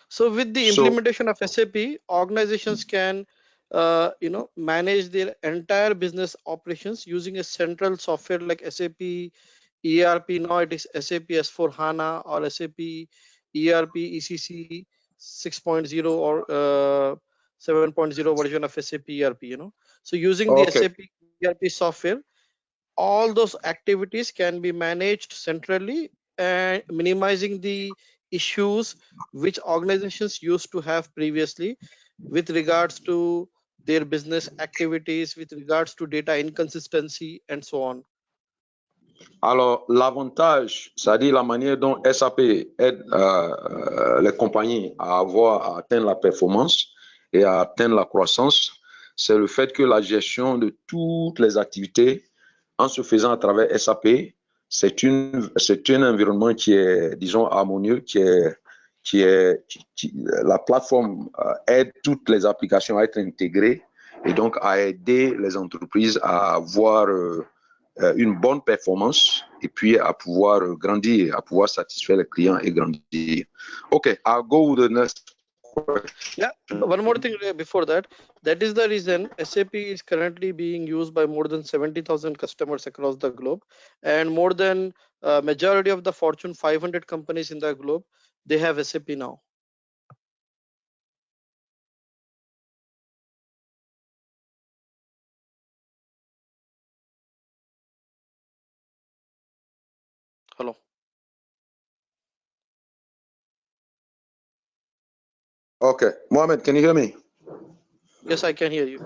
So with the implementation of SAP, organizations can manage their entire business operations using a central software like SAP ERP. Now it is SAP S/4HANA or SAP ERP ECC 6.0 or 7.0 version of SAP ERP. So using the Okay. SAP ERP software, all those activities can be managed centrally and minimizing the issues which organizations used to have previously with regards to their business activities, with regards to data inconsistency and so on. Alors, l'avantage, c'est-à-dire la manière dont SAP aide les compagnies à atteindre la performance et à atteindre la croissance, c'est le fait que la gestion de toutes les activités en se faisant à travers SAP, c'est un environnement qui est, disons, harmonieux, la plateforme aide toutes les applications à être intégrées et donc à aider les entreprises à avoir une bonne performance et puis à pouvoir grandir, à pouvoir satisfaire les clients et grandir. Okay, I'll go with the next question. Yeah, one more thing before that. That is the reason SAP is currently being used by more than 70,000 customers across the globe, and more than majority of the Fortune 500 companies in the globe, they have SAP now. Hello. Okay, Mohammed, can you hear me? Yes, I can hear you.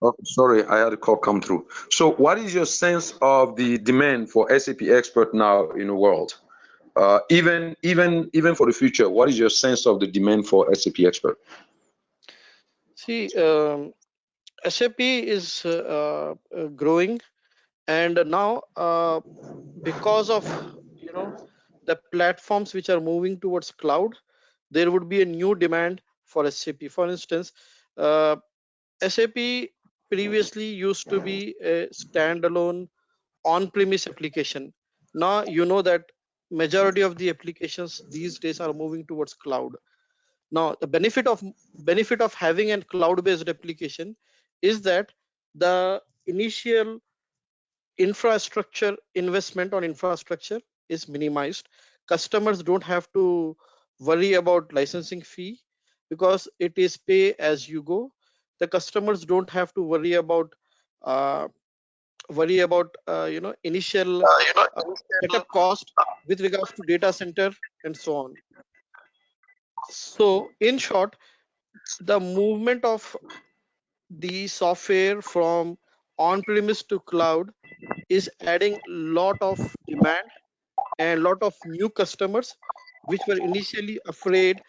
Oh, sorry, I had a call come through. So what is your sense of the demand for SAP expert now in the world? Even for the future, what is your sense of the demand for SAP expert? See, SAP is growing, and now because of the platforms which are moving towards cloud, there would be a new demand for SAP. For instance, SAP previously used to be a standalone on-premise application. Now you know that majority of the applications these days are moving towards cloud. Now the benefit of having a cloud-based application is that the initial infrastructure investment on infrastructure is minimized. Customers don't have to worry about licensing fee because it is pay as you go. The customers don't have to worry about initial setup cost with regards to data center and so on. So in short, the movement of the software from on-premise to cloud is adding lot of demand and lot of new customers which were initially afraid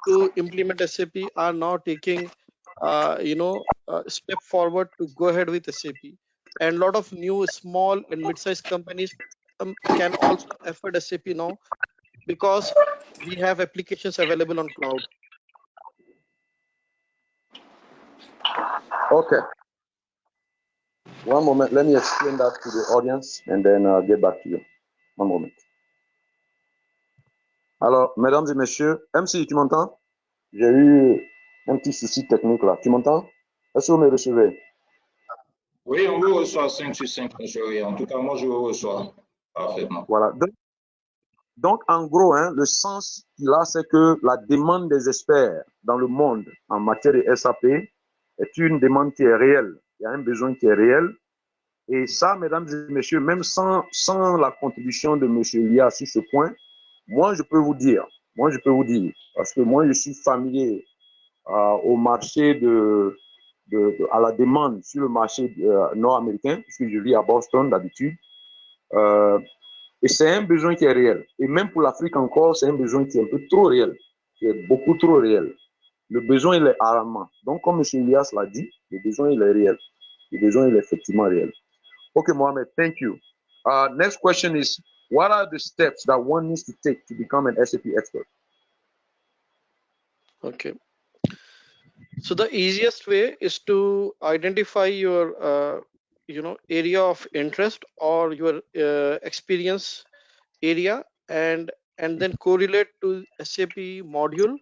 to implement SAP are now taking step forward to go ahead with SAP, and lot of new small and mid-sized companies can also afford SAP now because we have applications available on cloud. Okay. One moment, let me explain that to the audience and then I'll get back to you. One moment. Alors, mesdames et messieurs, MC, tu m'entends? J'ai eu un petit souci technique là. Tu m'entends? Est-ce que vous me recevez? Oui, on vous reçoit 5 sur 5, monsieur. En tout cas, moi, je vous reçois parfaitement. Voilà. Donc en gros, hein, le sens qu'il a, c'est que la demande des experts dans le monde en matière de SAP est une demande qui est réelle. Il y a un besoin qui est réel. Et ça, mesdames et messieurs, même sans la contribution de M. Lia sur ce point, moi, je peux vous dire, parce que moi, je suis familier au marché à la demande sur le marché nord-américain, puisque je vis à Boston d'habitude. Et c'est un besoin qui est réel. Et même pour l'Afrique encore, c'est un besoin qui est un peu trop réel, qui est beaucoup trop réel. Le besoin, il est alarmant. Donc, comme M. Elias l'a dit, le besoin, il est réel. Le besoin, il est effectivement réel. Okay, Mohamed, thank you. Next question is, what are the steps that one needs to take to become an SAP expert? Okay. So the easiest way is to identify your area of interest or your experience area and then correlate to SAP module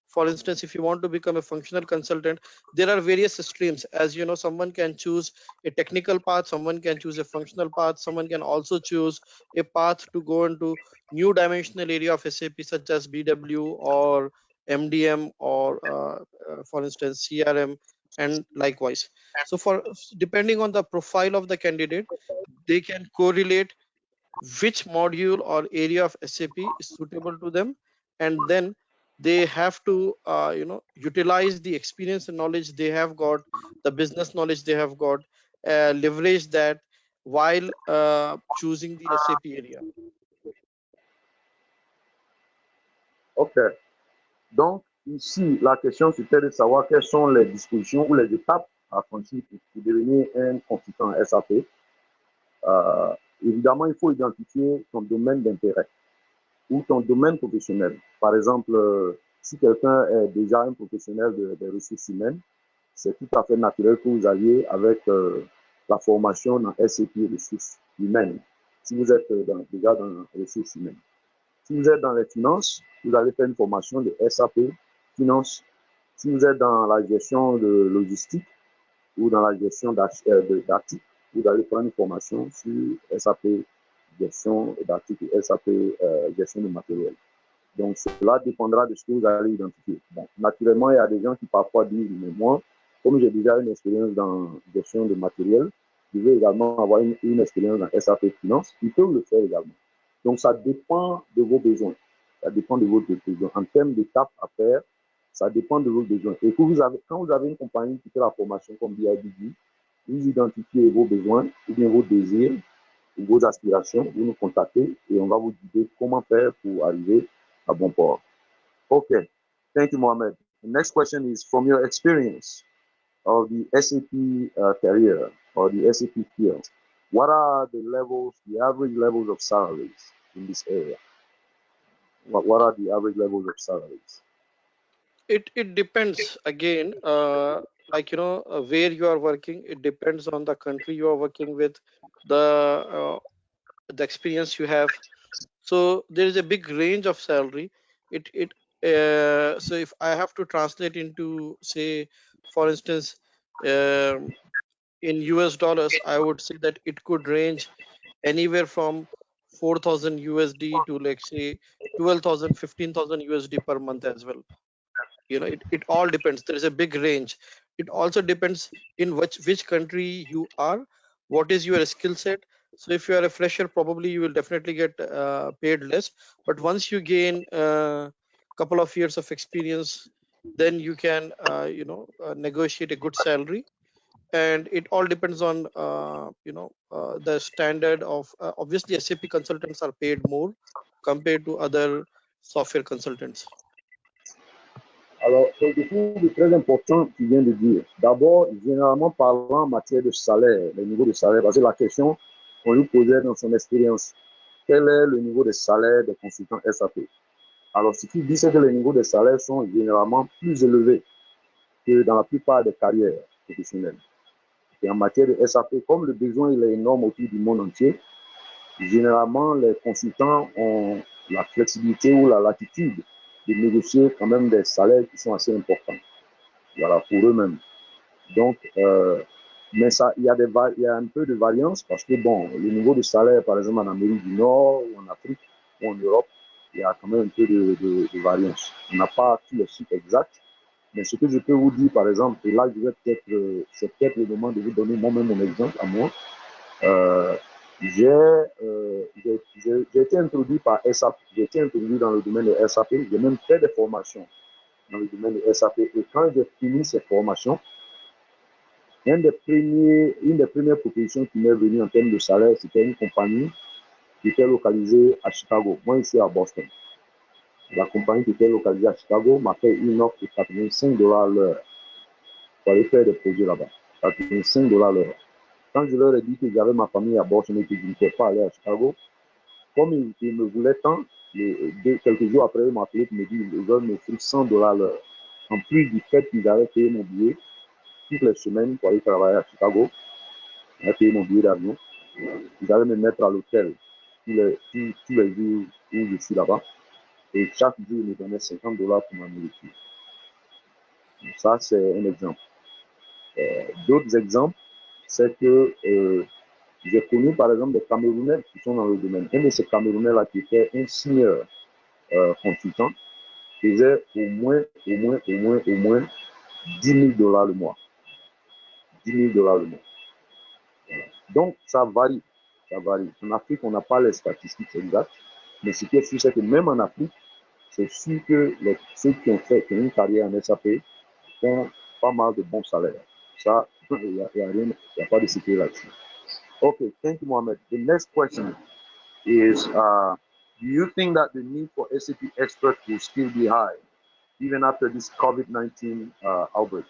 For instance, if you want to become a functional consultant, there are various streams. As you know, someone can choose a technical path, someone can choose a functional path, someone can also choose a path to go into new dimensional area of SAP, such as BW or MDM or, for instance, CRM, and likewise. So depending on the profile of the candidate, they can correlate which module or area of SAP is suitable to them, and then they have to utilize the experience and knowledge they have got, the business knowledge they have got, leverage that while choosing the SAP area. OK. Donc, ici, la question, c'était de savoir quelles sont les dispositions ou les étapes à franchir pour devenir un consultant SAP. Évidemment, il faut identifier ton domaine d'intérêt ou ton domaine professionnel. Par exemple, si quelqu'un est déjà un professionnel des ressources humaines, c'est tout à fait naturel que vous alliez avec la formation dans SAP ressources humaines, si vous êtes déjà dans les ressources humaines. Si vous êtes dans les finances, vous allez faire une formation de SAP Finance. Si vous êtes dans la gestion de logistique ou dans la gestion d'articles, vous allez prendre une formation sur SAP gestion d'articles et SAP gestion de matériel. Donc, cela dépendra de ce que vous allez identifier. Bon, naturellement, il y a des gens qui parfois disent, mais moi, comme j'ai déjà une expérience dans gestion de matériel, je veux également avoir une expérience dans SAP Finance. Ils peuvent le faire également. Donc, ça dépend de vos besoins. Ça dépend de vos besoins. En termes d'étapes à faire, ça dépend de vos besoins. Et quand vous avez une compagnie qui fait la formation comme BIDD, vous identifiez vos besoins ou bien vos désirs ou vos aspirations, vous nous contactez et on va vous guider comment faire pour arriver à bon port. Okay. Thank you, Mohamed. The next question is, from your experience of the SAP career or the SAP field, what are the levels, the average levels of salaries in this area? What are the average levels of salaries? It depends again, like where you are working. It depends on the country you are working with, the experience you have. So there is a big range of salary. So if I have to translate into, say, for instance, in US dollars, I would say that it could range anywhere from 4,000 USD to, like, say, 12,000, 15,000 USD per month as well. It all depends. There is a big range. It also depends in which country you are, what is your skill set. So if you are a fresher, probably you will definitely get paid less. But once you gain a couple of years of experience, then you can negotiate a good salary. And it all depends on the standard of obviously SAP consultants are paid more compared to other software consultants. Alors, quelque chose de très important que tu viens de dire. D'abord, généralement parlant en matière de salaire, le niveau de salaire, parce que la question qu'on lui posait dans son expérience, quel est le niveau de salaire des consultants SAP? Alors, ce qu'il dit, c'est que les niveaux de salaire sont généralement plus élevés que dans la plupart des carrières professionnelles. Et en matière de SAP, comme le besoin il est énorme autour du monde entier, généralement, les consultants ont la flexibilité ou la latitude de négocier quand même des salaires qui sont assez importants, voilà, pour eux-mêmes. Donc, mais ça, il y a un peu de variance parce que, bon, le niveau de salaire, par exemple, en Amérique du Nord ou en Afrique ou en Europe, il y a quand même un peu de variance. On n'a pas tous les chiffres exacts, mais ce que je peux vous dire, par exemple, et là, c'est peut-être le moment de vous donner moi-même mon exemple à moi. J'ai été introduit par SAP, j'ai été introduit dans le domaine de SAP, j'ai même fait des formations dans le domaine de SAP. Et quand j'ai fini ces formations, une des premières propositions qui m'est venue en termes de salaire, c'était une compagnie qui était localisée à Chicago. Moi, ici à Boston. La compagnie qui était localisée à Chicago m'a fait une offre de $85 l'heure pour aller faire des projets là-bas. $85 l'heure. Quand je leur ai dit que j'avais ma famille à Boston et que je ne pouvais pas aller à Chicago, comme ils me voulaient tant, quelques jours après, ils m'ont appelé et me dit qu'ils veulent m'offrir $100 l'heure. En plus du fait qu'ils avaient payé mon billet toutes les semaines pour aller travailler à Chicago, ils avaient payé mon billet d'avion. Ils allaient me mettre à l'hôtel tous les jours où je suis là-bas. Et chaque jour, ils me donnaient $50 pour ma nourriture. Ça, c'est un exemple. D'autres exemples, c'est que j'ai connu par exemple des Camerounais qui sont dans le domaine. Un de ces Camerounais-là qui était un senior consultant faisait au moins 10 000 dollars le mois. 10 000 dollars le mois. Voilà. Donc, ça varie. Ça varie. En Afrique, on n'a pas les statistiques exactes, mais ce qui est sûr, c'est que même en Afrique, c'est sûr que ceux qui ont fait une carrière en SAP font pas mal de bons salaires. Ça, il n'y a rien, il n'y a pas de secret là-dessus. Okay, thank you, Mohammed. The next question is, do you think that the need for SAP experts will still be high, even after this COVID-19 outbreak?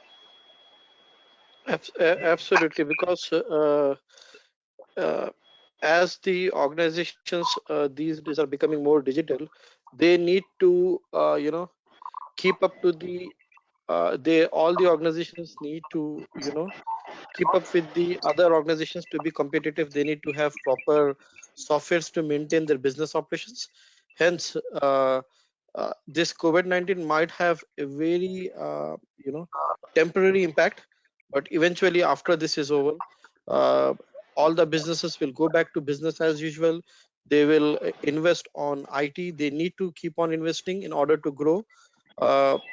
Absolutely, because as the organizations these days are becoming more digital, they need to keep up to the all the organizations need to keep up with the other organizations to be competitive. They need to have proper softwares to maintain their business operations. Hence, this COVID-19 might have a very temporary impact, but eventually after this is over, all the businesses will go back to business as usual. They will invest on IT. They need to keep on investing in order to grow.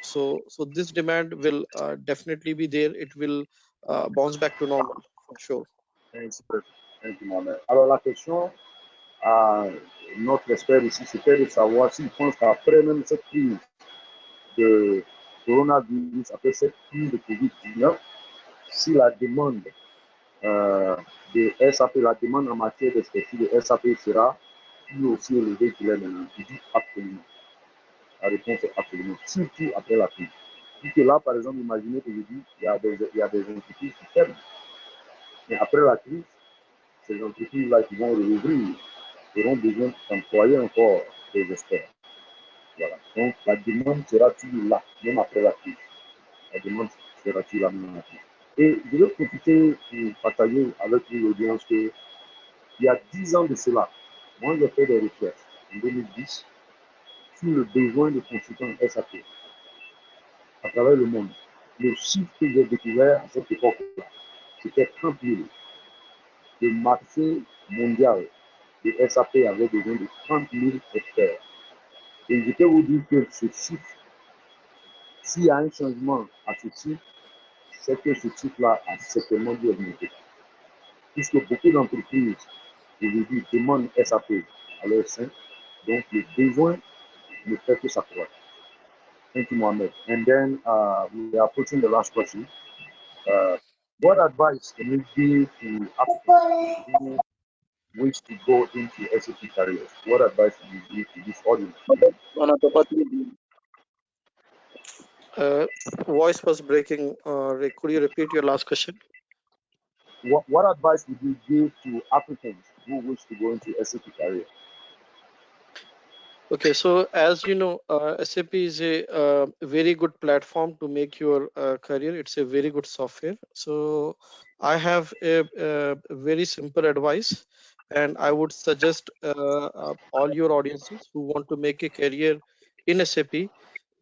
So this demand will definitely be there. It will bounce back to normal for sure. Thank you, Mohamed. Alors, la question à notre expert ici, c'était de savoir s'il pense qu'après même cette crise de coronavirus, après cette crise de COVID-19, si la demande de SAP, la demande en matière d'expertise de SAP sera plus aussi élevée qu'il est maintenant. Il dit absolument. La réponse est absolument. Surtout après la crise. Puisque là, par exemple, imaginez qu'aujourd'hui, il y a des entreprises qui ferment. Mais après la crise, ces entreprises-là qui vont rouvrir auront besoin d'employer encore des experts. Voilà. Donc, la demande sera toujours là, même après la crise. La demande sera toujours là, même après. Et je veux profiter pour partager avec l'audience qu'il y a 10 ans de cela, moi, j'ai fait des recherches en 2010 sur le besoin de consultants SAP à travers le monde. Le chiffre que j'ai découvert à cette époque-là, c'était 30 000. Le marché mondial de SAP avait besoin de 30 000 experts. Et je peux vous dire que ce chiffre, s'il y a un changement à ce chiffre, c'est que ce chiffre-là a certainement dû augmenter. Puisque beaucoup d'entreprises aujourd'hui demandent SAP à leur sein, donc le besoin ne fait que s'accroître. Thank you, Mohammed. And then we are putting the last question. What advice can you give to applicants who wish to go into SAP careers? What advice can you give to this audience? Voice was breaking. Could you repeat your last question? What advice would you give to applicants who wish to go into SAP career? Okay, so as you know, SAP is a very good platform to make your career. It's a very good software. So I have a very simple advice, and I would suggest all your audiences who want to make a career in SAP,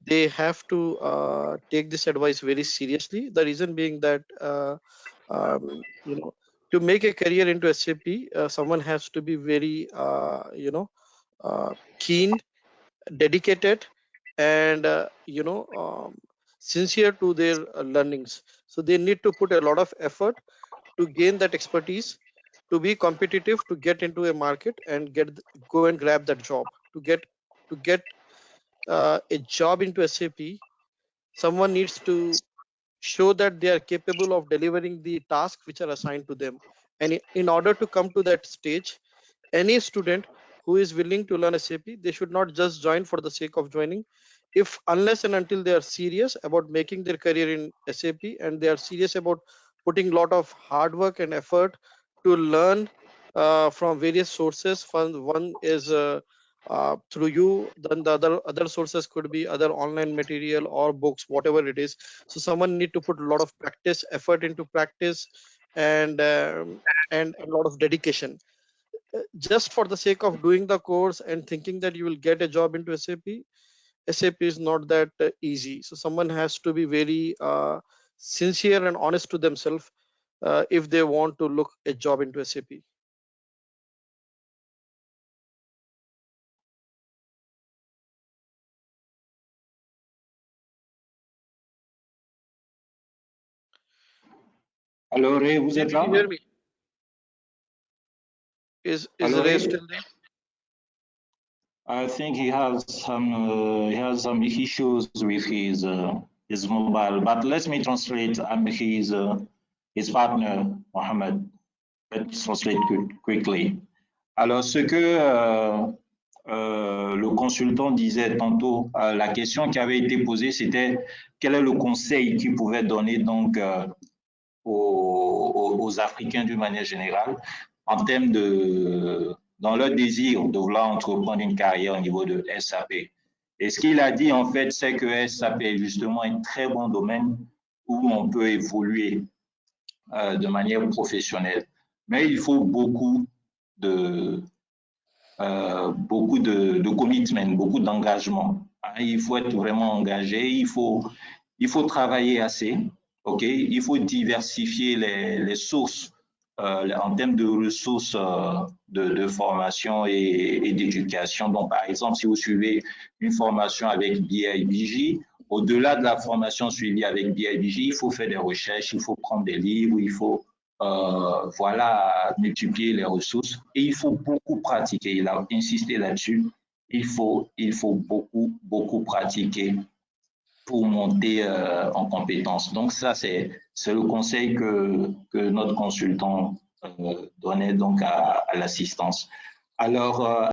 they have to take this advice very seriously. The reason being that to make a career into SAP, someone has to be very keen, dedicated, and sincere to their learnings. So they need to put a lot of effort to gain that expertise, to be competitive, to get into a market and go and grab that job. To get a job into SAP, someone needs to show that they are capable of delivering the tasks which are assigned to them. And in order to come to that stage, any student who is willing to learn SAP, they should not just join for the sake of joining. If unless and until they are serious about making their career in SAP, and they are serious about putting a lot of hard work and effort to learn from various sources. One is through you, then the other sources could be other online material or books, whatever it is. So someone need to put a lot of practice, effort into practice, and a lot of dedication. Just for the sake of doing the course and thinking that you will get a job into SAP, SAP is not that easy. So someone has to be very sincere and honest to themselves if they want to look a job into SAP. Alors, Ray, vous êtes là? Can you hear me? Is Ray still there? I think he has some issues with his mobile, but let me translate. His partner Mohammed. Let's translate quickly. Alors, ce que le consultant disait tantôt, la question qui avait été posée, c'était quel est le conseil qu'il pouvait donner donc aux Africains d'une manière générale en termes dans leur désir de vouloir entreprendre une carrière au niveau de SAP. Et ce qu'il a dit en fait, c'est que SAP est justement un très bon domaine où on peut évoluer de manière professionnelle. Mais il faut beaucoup de commitment, beaucoup d'engagement. Il faut être vraiment engagé, il faut travailler assez, ok? Il faut diversifier les sources en termes de ressources de formation et d'éducation. Donc, par exemple, si vous suivez une formation avec BIBJ, au-delà de la formation suivie avec BIBJ, il faut faire des recherches, il faut prendre des livres, il faut voilà, multiplier les ressources et il faut beaucoup pratiquer. Il a insisté là-dessus. Il faut beaucoup pratiquer pour monter en compétences. Donc ça, c'est le conseil que notre consultant donnait donc à l'assistance. Alors,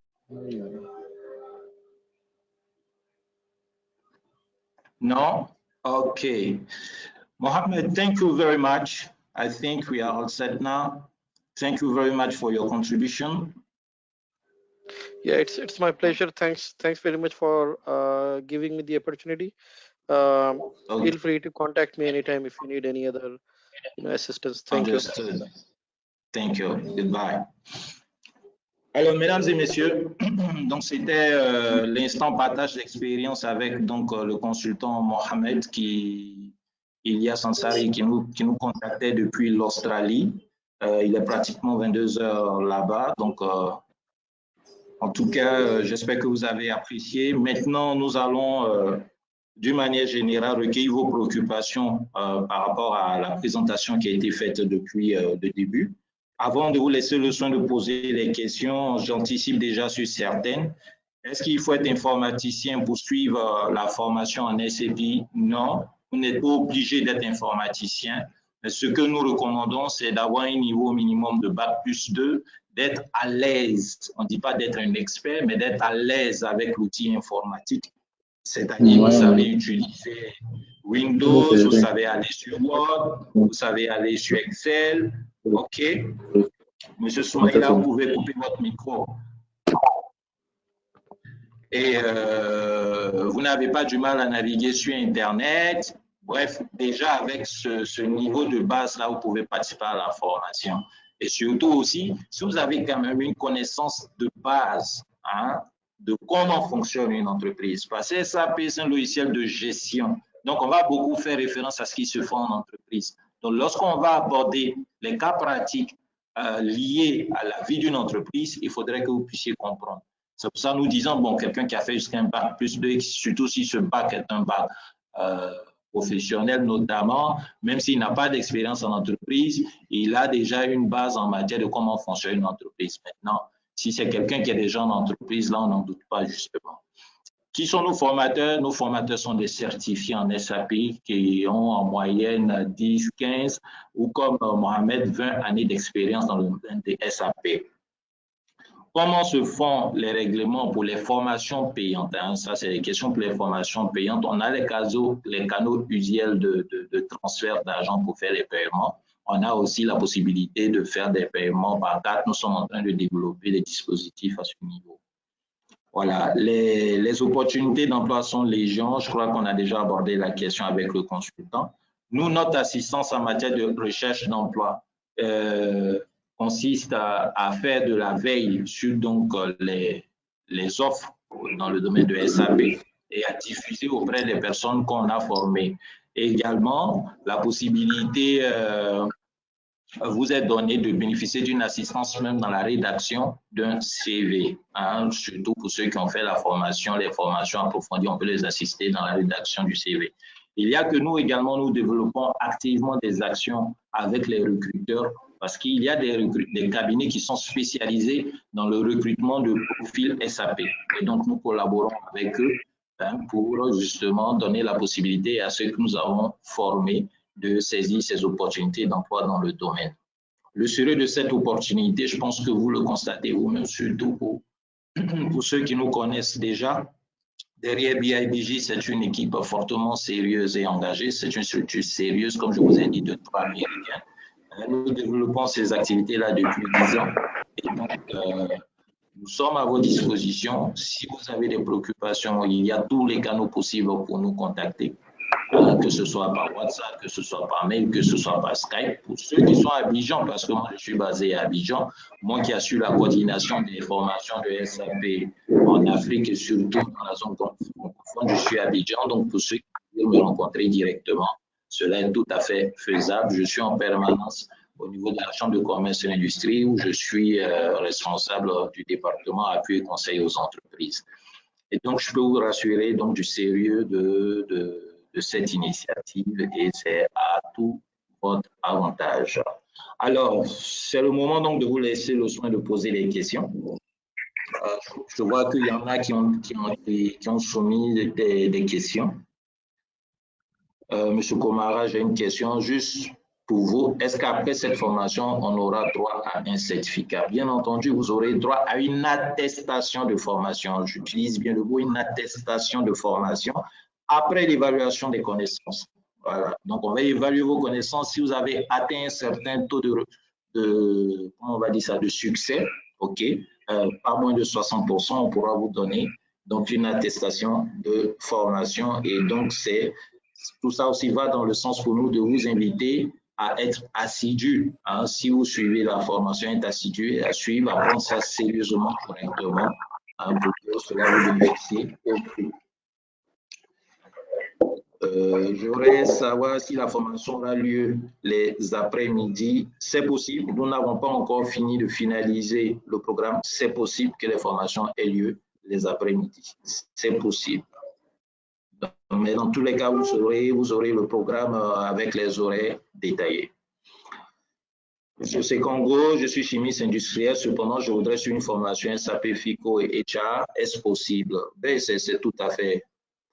non? OK. Mohammed, thank you very much. I think we are all set now. Thank you very much for your contribution. Yeah, it's my pleasure. Thanks very much for giving me the opportunity. Feel free to contact me anytime if you need any other assistance. Thank Understood. You. Thank you. Goodbye. Alors, mesdames et messieurs, donc c'était l'instant partage d'expérience avec donc le consultant Mohamed Ilyas Ansari qui nous contactait depuis l'Australie. Il est pratiquement 22 heures là-bas, donc en tout cas, j'espère que vous avez apprécié. Maintenant, nous allons d'une manière générale recueillir vos préoccupations par rapport à la présentation qui a été faite depuis le début. Avant de vous laisser le soin de poser les questions, j'anticipe déjà sur certaines. Est-ce qu'il faut être informaticien pour suivre la formation en SAP? Non, vous n'êtes pas obligé d'être informaticien. Mais ce que nous recommandons, c'est d'avoir un niveau minimum de Bac plus 2, d'être à l'aise. On ne dit pas d'être un expert, mais d'être à l'aise avec l'outil informatique. C'est-à-dire, vous savez utiliser Windows, vous savez aller sur Word, vous savez aller sur Excel. OK. Monsieur Soumaïla, vous pouvez couper votre micro. Et vous n'avez pas du mal à naviguer sur Internet. Bref, déjà avec ce niveau de base-là, vous pouvez participer à la formation. Et surtout aussi, si vous avez quand même une connaissance de base, hein, de comment fonctionne une entreprise. Parce que SAP, c'est un logiciel de gestion. Donc, on va beaucoup faire référence à ce qui se fait en entreprise. Donc, lorsqu'on va aborder les cas pratiques liés à la vie d'une entreprise, il faudrait que vous puissiez comprendre. C'est pour ça que nous disons, bon, quelqu'un qui a fait jusqu'à un bac plus 2, surtout si ce bac est un bac professionnel notamment, même s'il n'a pas d'expérience en entreprise, il a déjà une base en matière de comment fonctionne une entreprise. Maintenant, si c'est quelqu'un qui est déjà en entreprise, là, on n'en doute pas justement. Qui sont nos formateurs? Nos formateurs sont des certifiés en SAP qui ont en moyenne 10, 15 ou comme Mohamed, 20 années d'expérience dans le domaine des SAP. Comment se font les règlements pour les formations payantes? Ça, c'est les questions pour les formations payantes. On a les canaux usuels de transfert d'argent pour faire les paiements. On a aussi la possibilité de faire des paiements par date. Nous sommes en train de développer des dispositifs à ce niveau. Voilà, les opportunités d'emploi sont légion. Je crois qu'on a déjà abordé la question avec le consultant. Nous, notre assistance en matière de recherche d'emploi consiste à faire de la veille sur donc les offres dans le domaine de SAP. et à diffuser auprès des personnes qu'on a formées. Et également, la possibilité vous est donnée de bénéficier d'une assistance même dans la rédaction d'un CV. Hein, surtout pour ceux qui ont fait la formation, les formations approfondies, on peut les assister dans la rédaction du CV. Il y a que nous également, nous développons activement des actions avec les recruteurs parce qu'il y a des cabinets qui sont spécialisés dans le recrutement de profils SAP. Et donc, nous collaborons avec eux pour justement donner la possibilité à ceux que nous avons formés de saisir ces opportunités d'emploi dans le domaine. Le sérieux de cette opportunité, je pense que vous le constatez vous-même, surtout pour ceux qui nous connaissent déjà. Derrière BIBJ, c'est une équipe fortement sérieuse et engagée. C'est une structure sérieuse, comme je vous ai dit, de 3 Américains. Nous développons ces activités-là depuis 10 ans. Et donc, nous sommes à vos dispositions. Si vous avez des préoccupations, il y a tous les canaux possibles pour nous contacter, que ce soit par WhatsApp, que ce soit par mail, que ce soit par Skype. Pour ceux qui sont à Abidjan, parce que moi je suis basé à Abidjan, moi qui assure la coordination des formations de SAP en Afrique et surtout dans la zone francophone, je suis à Abidjan. Donc pour ceux qui veulent me rencontrer directement, cela est tout à fait faisable. Je suis en permanence au niveau de la Chambre de commerce et d'industrie où je suis responsable du département appui et conseil aux entreprises. Et donc, je peux vous rassurer donc, du sérieux de cette initiative et c'est à tout votre avantage. Alors, c'est le moment donc de vous laisser le soin de poser les questions. Je vois qu'il y en a qui ont soumis des questions. Monsieur Komara, j'ai une question juste pour vous. Est-ce qu'après cette formation, on aura droit à un certificat? Bien entendu, vous aurez droit à une attestation de formation. J'utilise bien le mot, une attestation de formation après l'évaluation des connaissances. Voilà. Donc, on va évaluer vos connaissances. Si vous avez atteint un certain taux comment on va dire ça, de succès, OK, pas moins de 60%, on pourra vous donner donc une attestation de formation. Et donc, tout ça aussi va dans le sens pour nous de vous inviter à être assidu. Hein. Si vous suivez la formation, être assidu à suivre, à prendre ça sérieusement, correctement, hein, pour que cela vous bénéficie au plus. Je voudrais savoir si la formation aura lieu les après-midi. C'est possible. Nous n'avons pas encore fini de finaliser le programme. C'est possible que les formations aient lieu les après-midi. C'est possible. Mais dans tous les cas, vous aurez le programme avec les horaires détaillés. Monsieur Sekongo, je suis chimiste industriel. Cependant, je voudrais suivre une formation SAP, FICO et HR. Est-ce possible? C'est tout à fait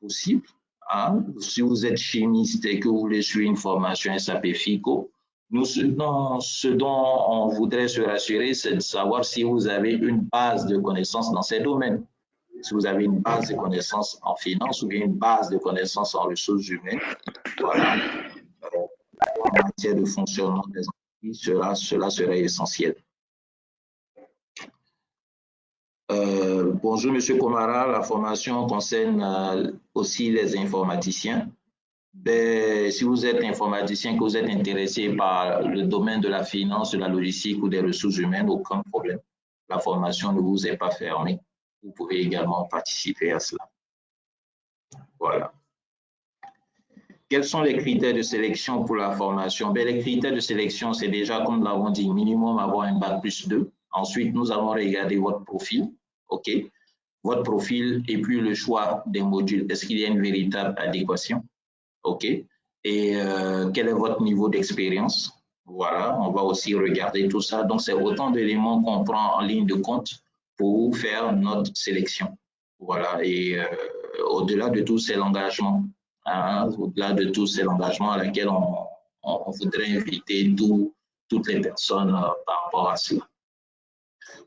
possible. Hein? Si vous êtes chimiste et que vous voulez suivre une formation SAP, FICO, ce dont on voudrait se rassurer, c'est de savoir si vous avez une base de connaissances dans ces domaines. Si vous avez une base de connaissances en finance ou bien une base de connaissances en ressources humaines, voilà, en matière de fonctionnement des entreprises, cela serait essentiel. Bonjour, Monsieur Komara, la formation concerne aussi les informaticiens. Si vous êtes informaticien, que vous êtes intéressé par le domaine de la finance, de la logistique ou des ressources humaines, aucun problème. La formation ne vous est pas fermée. Vous pouvez également participer à cela. Voilà. Quels sont les critères de sélection pour la formation? Les critères de sélection, c'est déjà, comme nous l'avons dit, minimum avoir un bac plus 2. Ensuite, nous allons regarder votre profil. OK. Votre profil et puis le choix des modules. Est-ce qu'il y a une véritable adéquation? OK. Et quel est votre niveau d'expérience? Voilà, on va aussi regarder tout ça. Donc, c'est autant d'éléments qu'on prend en ligne de compte pour faire notre sélection. Voilà, et au-delà de tout, c'est l'engagement. Hein, au-delà de tout, c'est l'engagement à laquelle on voudrait inviter toutes les personnes par rapport à cela.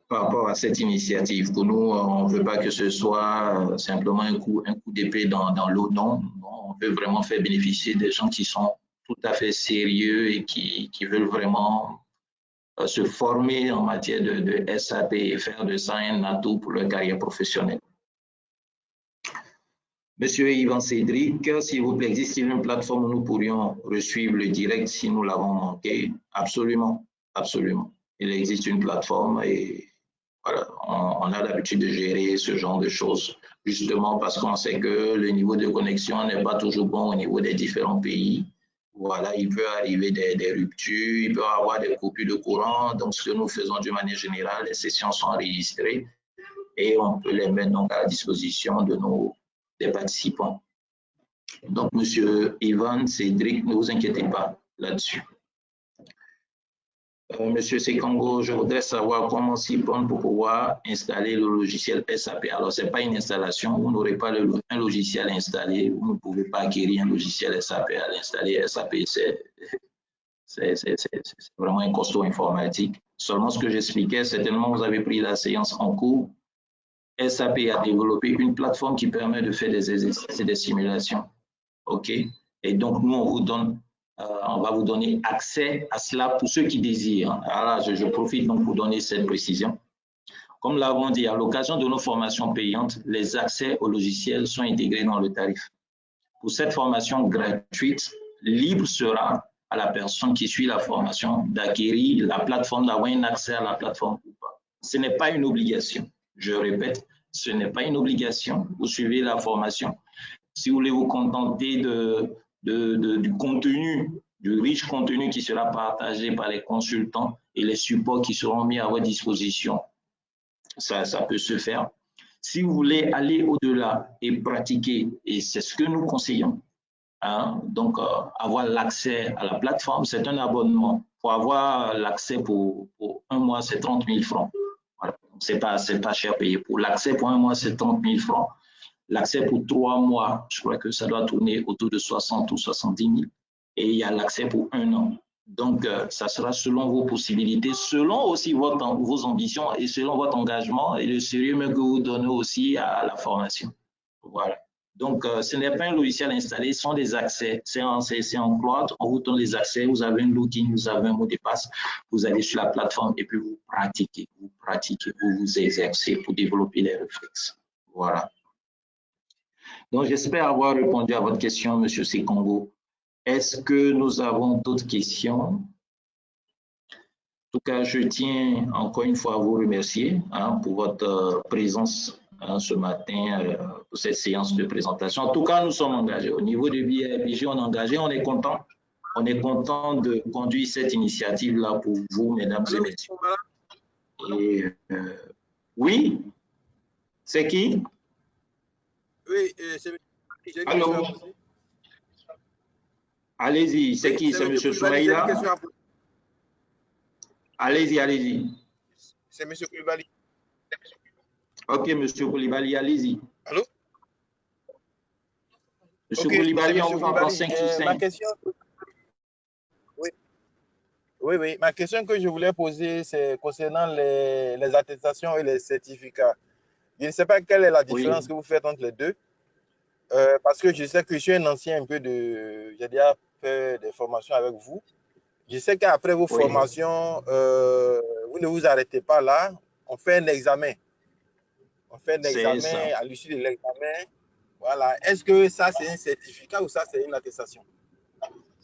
Par rapport à cette initiative, pour nous, on ne veut pas que ce soit simplement un coup d'épée dans l'eau. Non, on veut vraiment faire bénéficier des gens qui sont tout à fait sérieux et qui veulent vraiment se former en matière de SAP et faire de ça un atout pour leur carrière professionnelle. Monsieur Yvan Cédric, s'il vous plaît, existe-t-il une plateforme où nous pourrions suivre le direct si nous l'avons manqué? Absolument, absolument. Il existe une plateforme et Voilà, on a l'habitude de gérer ce genre de choses, justement parce qu'on sait que le niveau de connexion n'est pas toujours bon au niveau des différents pays. Voilà, il peut arriver des ruptures, il peut y avoir des coupures de courant. Donc, ce que nous faisons d'une manière générale, les sessions sont enregistrées et on peut les mettre donc à la disposition des participants. Donc, Monsieur Ivan, Cédric, ne vous inquiétez pas là-dessus. Monsieur Sekongo, je voudrais savoir comment s'y prendre pour pouvoir installer le logiciel SAP. Alors, ce n'est pas une installation, vous n'aurez pas un logiciel installé, vous ne pouvez pas acquérir un logiciel SAP à l'installer. SAP, c'est vraiment un costaud informatique. Seulement, ce que j'expliquais, certainement, vous avez pris la séance en cours. SAP a développé une plateforme qui permet de faire des exercices et des simulations. OK? Et donc, nous, on va vous donner accès à cela pour ceux qui désirent. Alors, je profite donc pour donner cette précision. Comme l'avons dit, à l'occasion de nos formations payantes, les accès aux logiciels sont intégrés dans le tarif. Pour cette formation gratuite, libre sera à la personne qui suit la formation d'acquérir la plateforme, d'avoir un accès à la plateforme ou pas. Ce n'est pas une obligation. Je répète, ce n'est pas une obligation. Vous suivez la formation. Si vous voulez vous contenter du contenu, du riche contenu qui sera partagé par les consultants et les supports qui seront mis à votre disposition, ça peut se faire. Si vous voulez aller au-delà et pratiquer, et c'est ce que nous conseillons, hein, donc avoir l'accès à la plateforme, c'est un abonnement. Pour avoir l'accès pour un mois, c'est 30 000 francs. Voilà. C'est pas cher payé. Pour l'accès pour un mois, c'est 30 000 francs. L'accès pour 3 mois, je crois que ça doit tourner autour de 60 ou 70 000. Et il y a l'accès pour 1 an. Donc, ça sera selon vos possibilités, selon aussi vos ambitions et selon votre engagement et le sérieux même que vous donnez aussi à la formation. Voilà. Donc, ce n'est pas un logiciel installé, ce sont des accès. C'est en cloud, on vous donne les accès, vous avez un login, vous avez un mot de passe, vous allez sur la plateforme et puis vous pratiquez, vous vous exercez pour développer les réflexes. Voilà. Donc, j'espère avoir répondu à votre question, Monsieur Sekongo. Est-ce que nous avons d'autres questions? En tout cas, je tiens encore une fois à vous remercier pour votre présence ce matin pour cette séance de présentation. En tout cas, nous sommes engagés. Au niveau du BIPG, on est engagé, on est content. On est content de conduire cette initiative-là pour vous, mesdames et messieurs. Et, oui, c'est qui? Oui, c'est Allô? Allez-y, c'est qui? C'est M. Soumaïla? Allez-y, allez-y. C'est M. Koulibaly. Ok, M. Koulibaly, allez-y. Allô? M. Koulibaly, on vous entend 5 sur 5. Ma question... Oui, ma question que je voulais poser, c'est concernant les attestations et les certificats. Je ne sais pas quelle est la différence que vous faites entre les deux. Parce que je sais que je suis un ancien un peu de... J'ai déjà fait des formations avec vous. Je sais qu'après vos formations, vous ne vous arrêtez pas là. On fait un examen. On fait un examen. À l'issue de l'examen. Voilà. Est-ce que ça, c'est un certificat ou ça, c'est une attestation?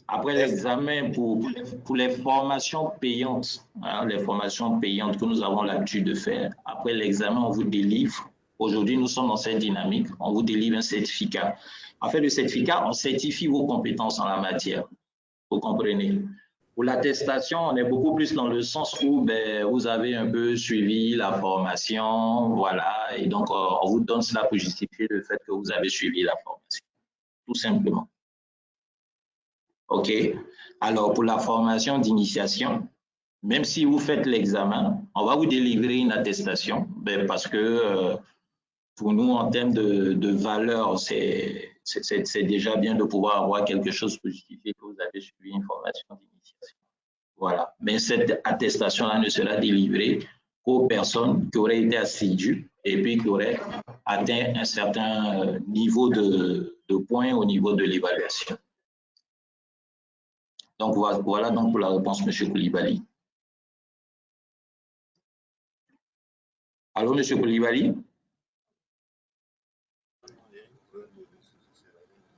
Après l'examen, pour les formations payantes, les formations payantes que nous avons l'habitude de faire, après l'examen, on vous délivre. Aujourd'hui, nous sommes dans cette dynamique. On vous délivre un certificat. En fait, le certificat, on certifie vos compétences en la matière. Vous comprenez? Pour l'attestation, on est beaucoup plus dans le sens où vous avez un peu suivi la formation, voilà, et donc on vous donne cela pour justifier le fait que vous avez suivi la formation, tout simplement. OK. Alors, pour la formation d'initiation, même si vous faites l'examen, on va vous délivrer une attestation, parce que pour nous, en termes de valeur, c'est déjà bien de pouvoir avoir quelque chose pour justifier que vous avez suivi une formation d'initiation. Voilà. Mais cette attestation-là ne sera délivrée qu'aux personnes qui auraient été assidues et puis qui auraient atteint un certain niveau de points au niveau de l'évaluation. Donc, voilà donc pour la réponse, M. Koulibaly. Allô, M. Koulibaly?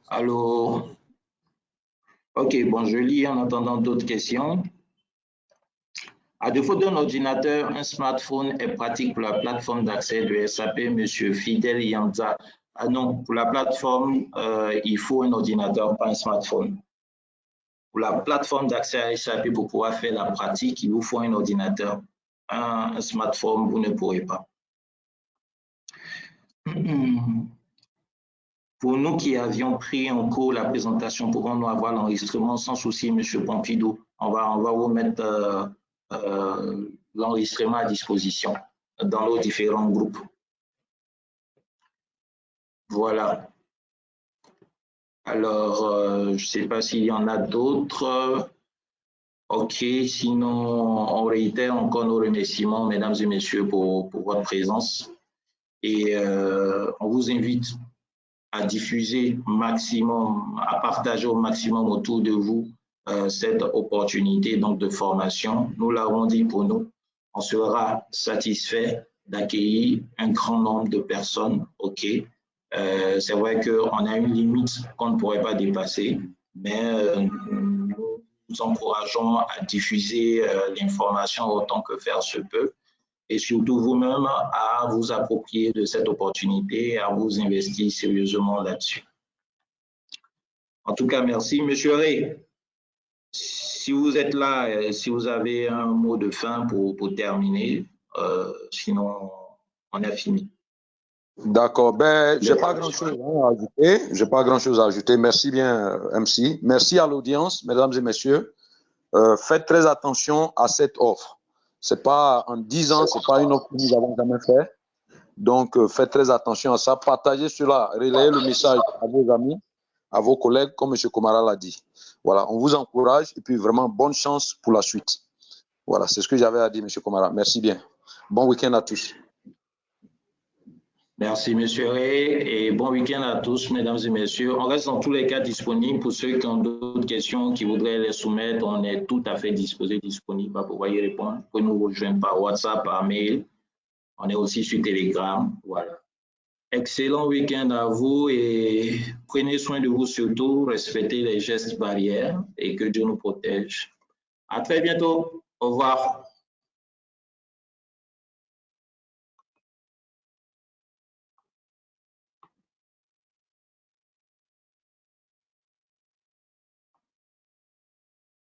Allô? OK, bon, je lis en attendant d'autres questions. À défaut d'un ordinateur, un smartphone est pratique pour la plateforme d'accès de SAP, M. Fidel Yanza. Ah non, pour la plateforme, il faut un ordinateur, pas un smartphone. Pour la plateforme d'accès à SAP, pour pouvoir faire la pratique, il vous faut un ordinateur. Un smartphone, vous ne pourrez pas. Pour nous qui avions pris en cours la présentation, pouvons-nous avoir l'enregistrement sans souci, M. Pompidou? On va vous mettre l'enregistrement à disposition dans nos différents groupes. Voilà. Alors, je ne sais pas s'il y en a d'autres. OK, sinon, on réitère encore nos remerciements, mesdames et messieurs, pour votre présence. Et on vous invite à diffuser maximum, à partager au maximum autour de vous cette opportunité donc de formation. Nous l'avons dit pour nous, on sera satisfait d'accueillir un grand nombre de personnes. OK, c'est vrai qu'on a une limite qu'on ne pourrait pas dépasser, mais nous encourageons à diffuser l'information autant que faire se peut. Et surtout vous-même à vous approprier de cette opportunité, à vous investir sérieusement là-dessus. En tout cas, merci. Monsieur Ray, si vous êtes là, si vous avez un mot de fin pour terminer, sinon on a fini. D'accord. Ben, j'ai pas grand-chose à ajouter. J'ai pas grand-chose à ajouter. Merci bien, MC. Merci à l'audience, mesdames et messieurs. Faites très attention à cette offre. C'est pas en 10 ans, c'est pas une offre que nous avons jamais fait. Donc, faites très attention à ça. Partagez cela, relayez le message à vos amis, à vos collègues, comme M. Komara l'a dit. Voilà, on vous encourage et puis vraiment bonne chance pour la suite. Voilà, c'est ce que j'avais à dire, M. Komara. Merci bien. Bon week-end à tous. Merci, M. Ray, et bon week-end à tous, mesdames et messieurs. On reste dans tous les cas disponible pour ceux qui ont d'autres questions, qui voudraient les soumettre. On est tout à fait disponible à pouvoir y répondre. Vous pouvez nous rejoindre par WhatsApp, par mail. On est aussi sur Telegram. Voilà. Excellent week-end à vous et prenez soin de vous surtout, respectez les gestes barrières et que Dieu nous protège. À très bientôt. Au revoir.